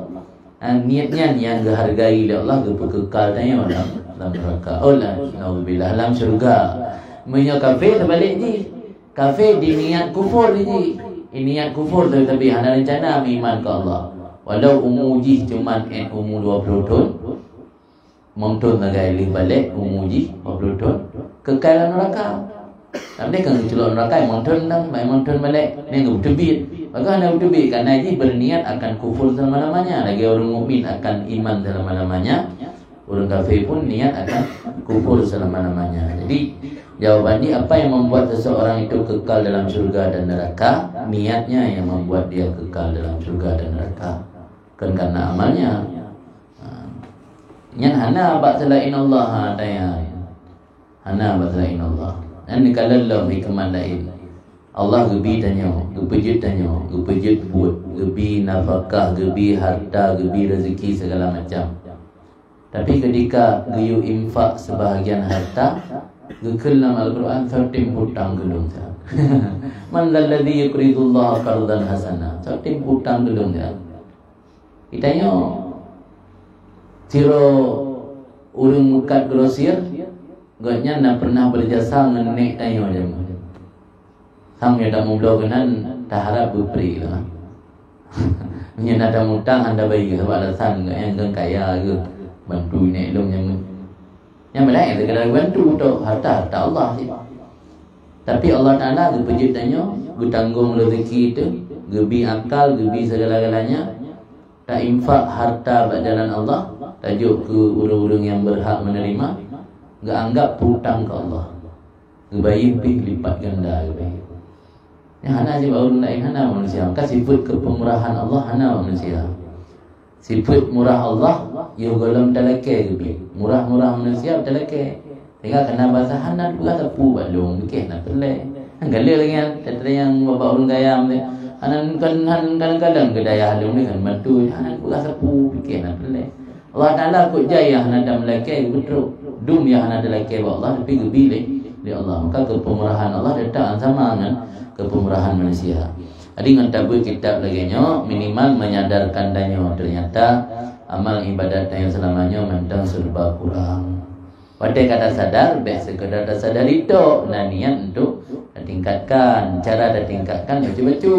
Niatnya yang dihargai oleh Allah kekal tanya dalam neraka. Alhamdulillah dalam syurga. Punya kafe terbalik ni. Kafe di niat kufur ni. Niat kufur tapi hana rencana iman ke Allah. Walau umur ji cuma umur 20 tahun. Montun nagai lih balik umur ji 20 tahun. Kekal dalam neraka. Tapi kan celok neraka montun balik. Ni enggak tebit. Maka anda tebit karena ini berniat akan kufur selama-lamanya. Lagi orang mukmin akan iman selama-lamanya. Orang kafir pun niat akan kufur selama-lamanya. Jadi jawabannya apa yang membuat seseorang itu kekal dalam surga dan neraka? Niatnya yang membuat dia kekal dalam surga dan neraka. Kan karena amalnya. Yang hana bak selain Allah tanya. Hana bak selain Allah. Dan kalau Allah hikmah lain. Allah gebi tanya, gepejut tanya, gepejut buat, gebi nafkah, gebi harta, gebi rezeki segala macam. Tapi ketika geyu infak sebahagian harta, gekel dalam Al-Quran 13 hutang gelung sah. Man lalladhi yuqridullah qardan hasana. 13 hutang gelung sah. Ditanya siro urang mukat grosir, gaknya nak pernah berjasa ngenek tanya dia. Sang yang dah mula kenan tak harap berperi lah. Yang ada mutang anda bagi sebab alasan yang kaya ke bantu nek long yang lain sekadar bantu untuk harta Allah sih. Tapi Allah Taala gepejut tanya, getanggung rezeki itu, gebi akal, gebi segala-galanya, tak infak harta bak jalan Allah, tajuk ke urang-urang yang berhak menerima, gak anggap hutang ke Allah. Gebayi lipat ganda gebayi. Yang hana je baru lain hana manusia. Maka sifat kepemurahan Allah hana manusia. Sifat murah Allah yo golong talake gebi. Murah-murah manusia talake. Tinggal kena bahasa hana juga tepu balung fikir nak pelai. Gala lagi tadi yang bapa orang gayam ni. Hanan kadang-kadang kedaya halung ni kan bantu hana juga tepu fikir nak pelai. Allah Taala kut jaya hana dam lake betul. Dum yang hana talake Allah tapi gebi le Allah. Maka kepemurahan Allah datang sama dengan kepemurahan manusia. Jadi dengan tabur kitab lagi nyo minimal menyadarkan danyo ternyata amal ibadat yang selamanya mentang serba kurang. Pada kata sadar, biasa sekadar sadar itu, nah niat untuk tingkatkan. Cara tingkatkan baca-baca.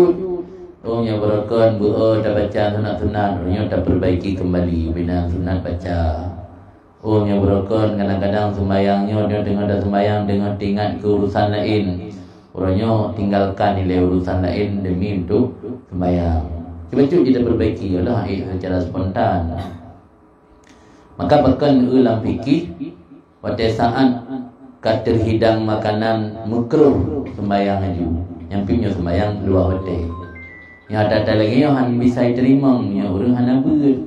Orangnya berokon, dah baca sunat-sunat, orangnya dah perbaiki kembali bina sunat baca. Orangnya berokon kadang-kadang sembayangnya dia dengar dah sembayang dengan ingat ke urusan lain. Orangnya tinggalkan nilai urusan lain demi untuk sembahyang. Cuba-cuba kita perbaiki Allah secara spontan. Maka bahkan ulang fikir pada saat keterhidang makanan makruh sembahyang aja. Yang punya sembahyang dua hotel. Yang ada lagi yang bisa terima, yang orang hana ber.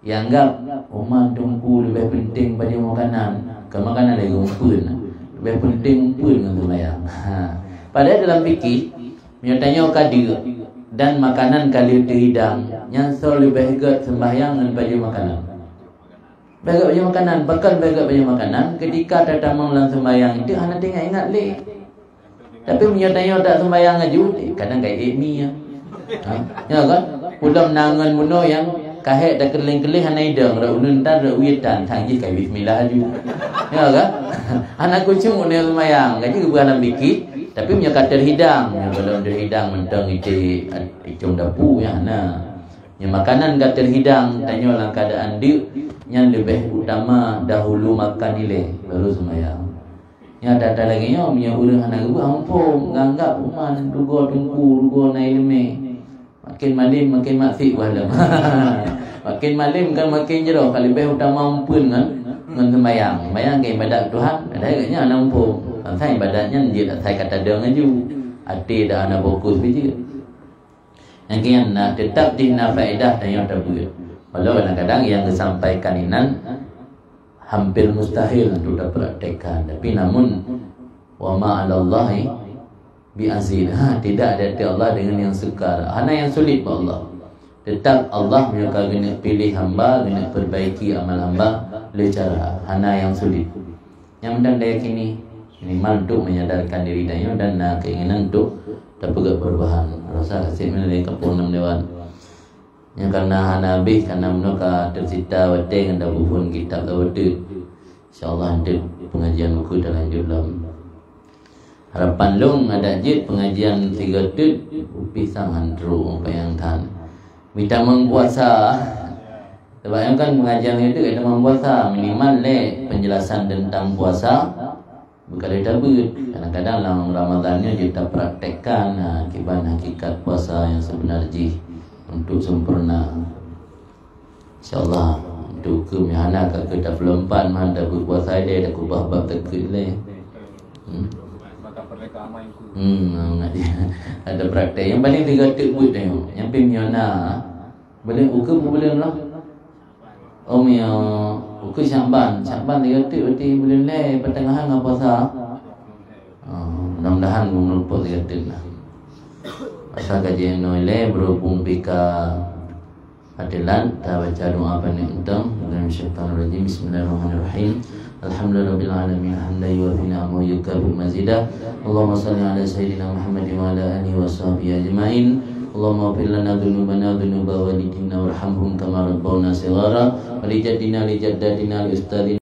Yang anggap rumah tunggu lebih penting pada makanan. Ke makanan lagi umpun. Lebih penting pun dengan sembahyang. Padahal dalam fikir, dia tanya kadir. dan makanan kali terhidang yang lebih baik sembahyang dan baju makanan. Baik baju makanan, bakal baik baju makanan ketika datang lang sembahyang itu hana tengah ingat le. Tapi punya tanya tak sembahyang aju, kadang kayak ni ya. Ya kan? Pulang nangan muno yang kahek dah keleng-keleng hana idang ra unun tan ra uitan thang ji kai bismillah aju. Ya kan? Anak kucingune sembahyang, kaji bukan bikit, tapi punya kadar hidang, kalau terhidang mentang itu icung dapu ya nah. Yang makanan kadar hidang tanya lang keadaan dia yang lebih utama dahulu makan nilai baru sembahyang. Ya ada lagi nya punya urang anak gua ampun nganggap rumah dugo tungku dugo nai leme. Makin malim makin maksik wala. Makin malim kan makin jero kalau lebih utama ampun kan ngan sembahyang. Sembahyang ke ibadat Tuhan ada agaknya anak ampun. Saya ibadatnya dia tak saya kata dengan ju. Hati dah anak fokus biji. Yang kian nak tetap di faedah dan yang terbuat. Walau kadang-kadang yang disampaikan inan hampir mustahil untuk dipraktekkan. Tapi namun wa ma 'alallahi bi aziz. Tidak ada di Allah dengan yang sukar. Hanya yang sulit buat Allah. Tetap Allah menyuka kena pilih hamba, kena perbaiki amal hamba le cara. Hanya yang sulit. Yang mendang daya kini minimal untuk menyadarkan diri dan keinginan untuk terpegat perubahan. Rasa hasil dari kepunam dewan. Yang karena Nabi karena menuka tersita wateng dan buhun kitab lawatut. InsyaAllah nanti pengajian buku dah lanjut dalam harapan long ada jid pengajian 3 tut pisang andro yang tan. Minta mengpuasa. Sebab kan pengajian itu kita mempuasa minimal penjelasan tentang puasa berkali dabut. Kadang-kadang dalam Ramadannya kita praktekkan akibat hakikat puasa yang sebenarnya untuk sempurna. InsyaAllah untuk kemihana ke 24 mah dah berpuasa dia dah kubah bab tekut le. Ada praktek yang paling 3 tuk buat tengok. Yang pemiana boleh ukur boleh lah. Om yang ukur Syaban 3 tuk berarti boleh le pertengahan dengan puasa. Mudah-mudahan merupakan 3 tuk lah. Asal kajian noile berhubung bika hadilan ta baca doa penentang dalam syaitan rajim. Bismillahirrahmanirrahim. Alhamdulillahirabbil alamin hamdan yuwafina wa yukafi mazidah. Allahumma shalli ala sayyidina Muhammad wa ala alihi wa sahbihi ajmain. Allahumma ighfir lana dhunubana dhunuba walidina warhamhum kama rabbawna shighara wa li jaddina li jaddatina li ustadina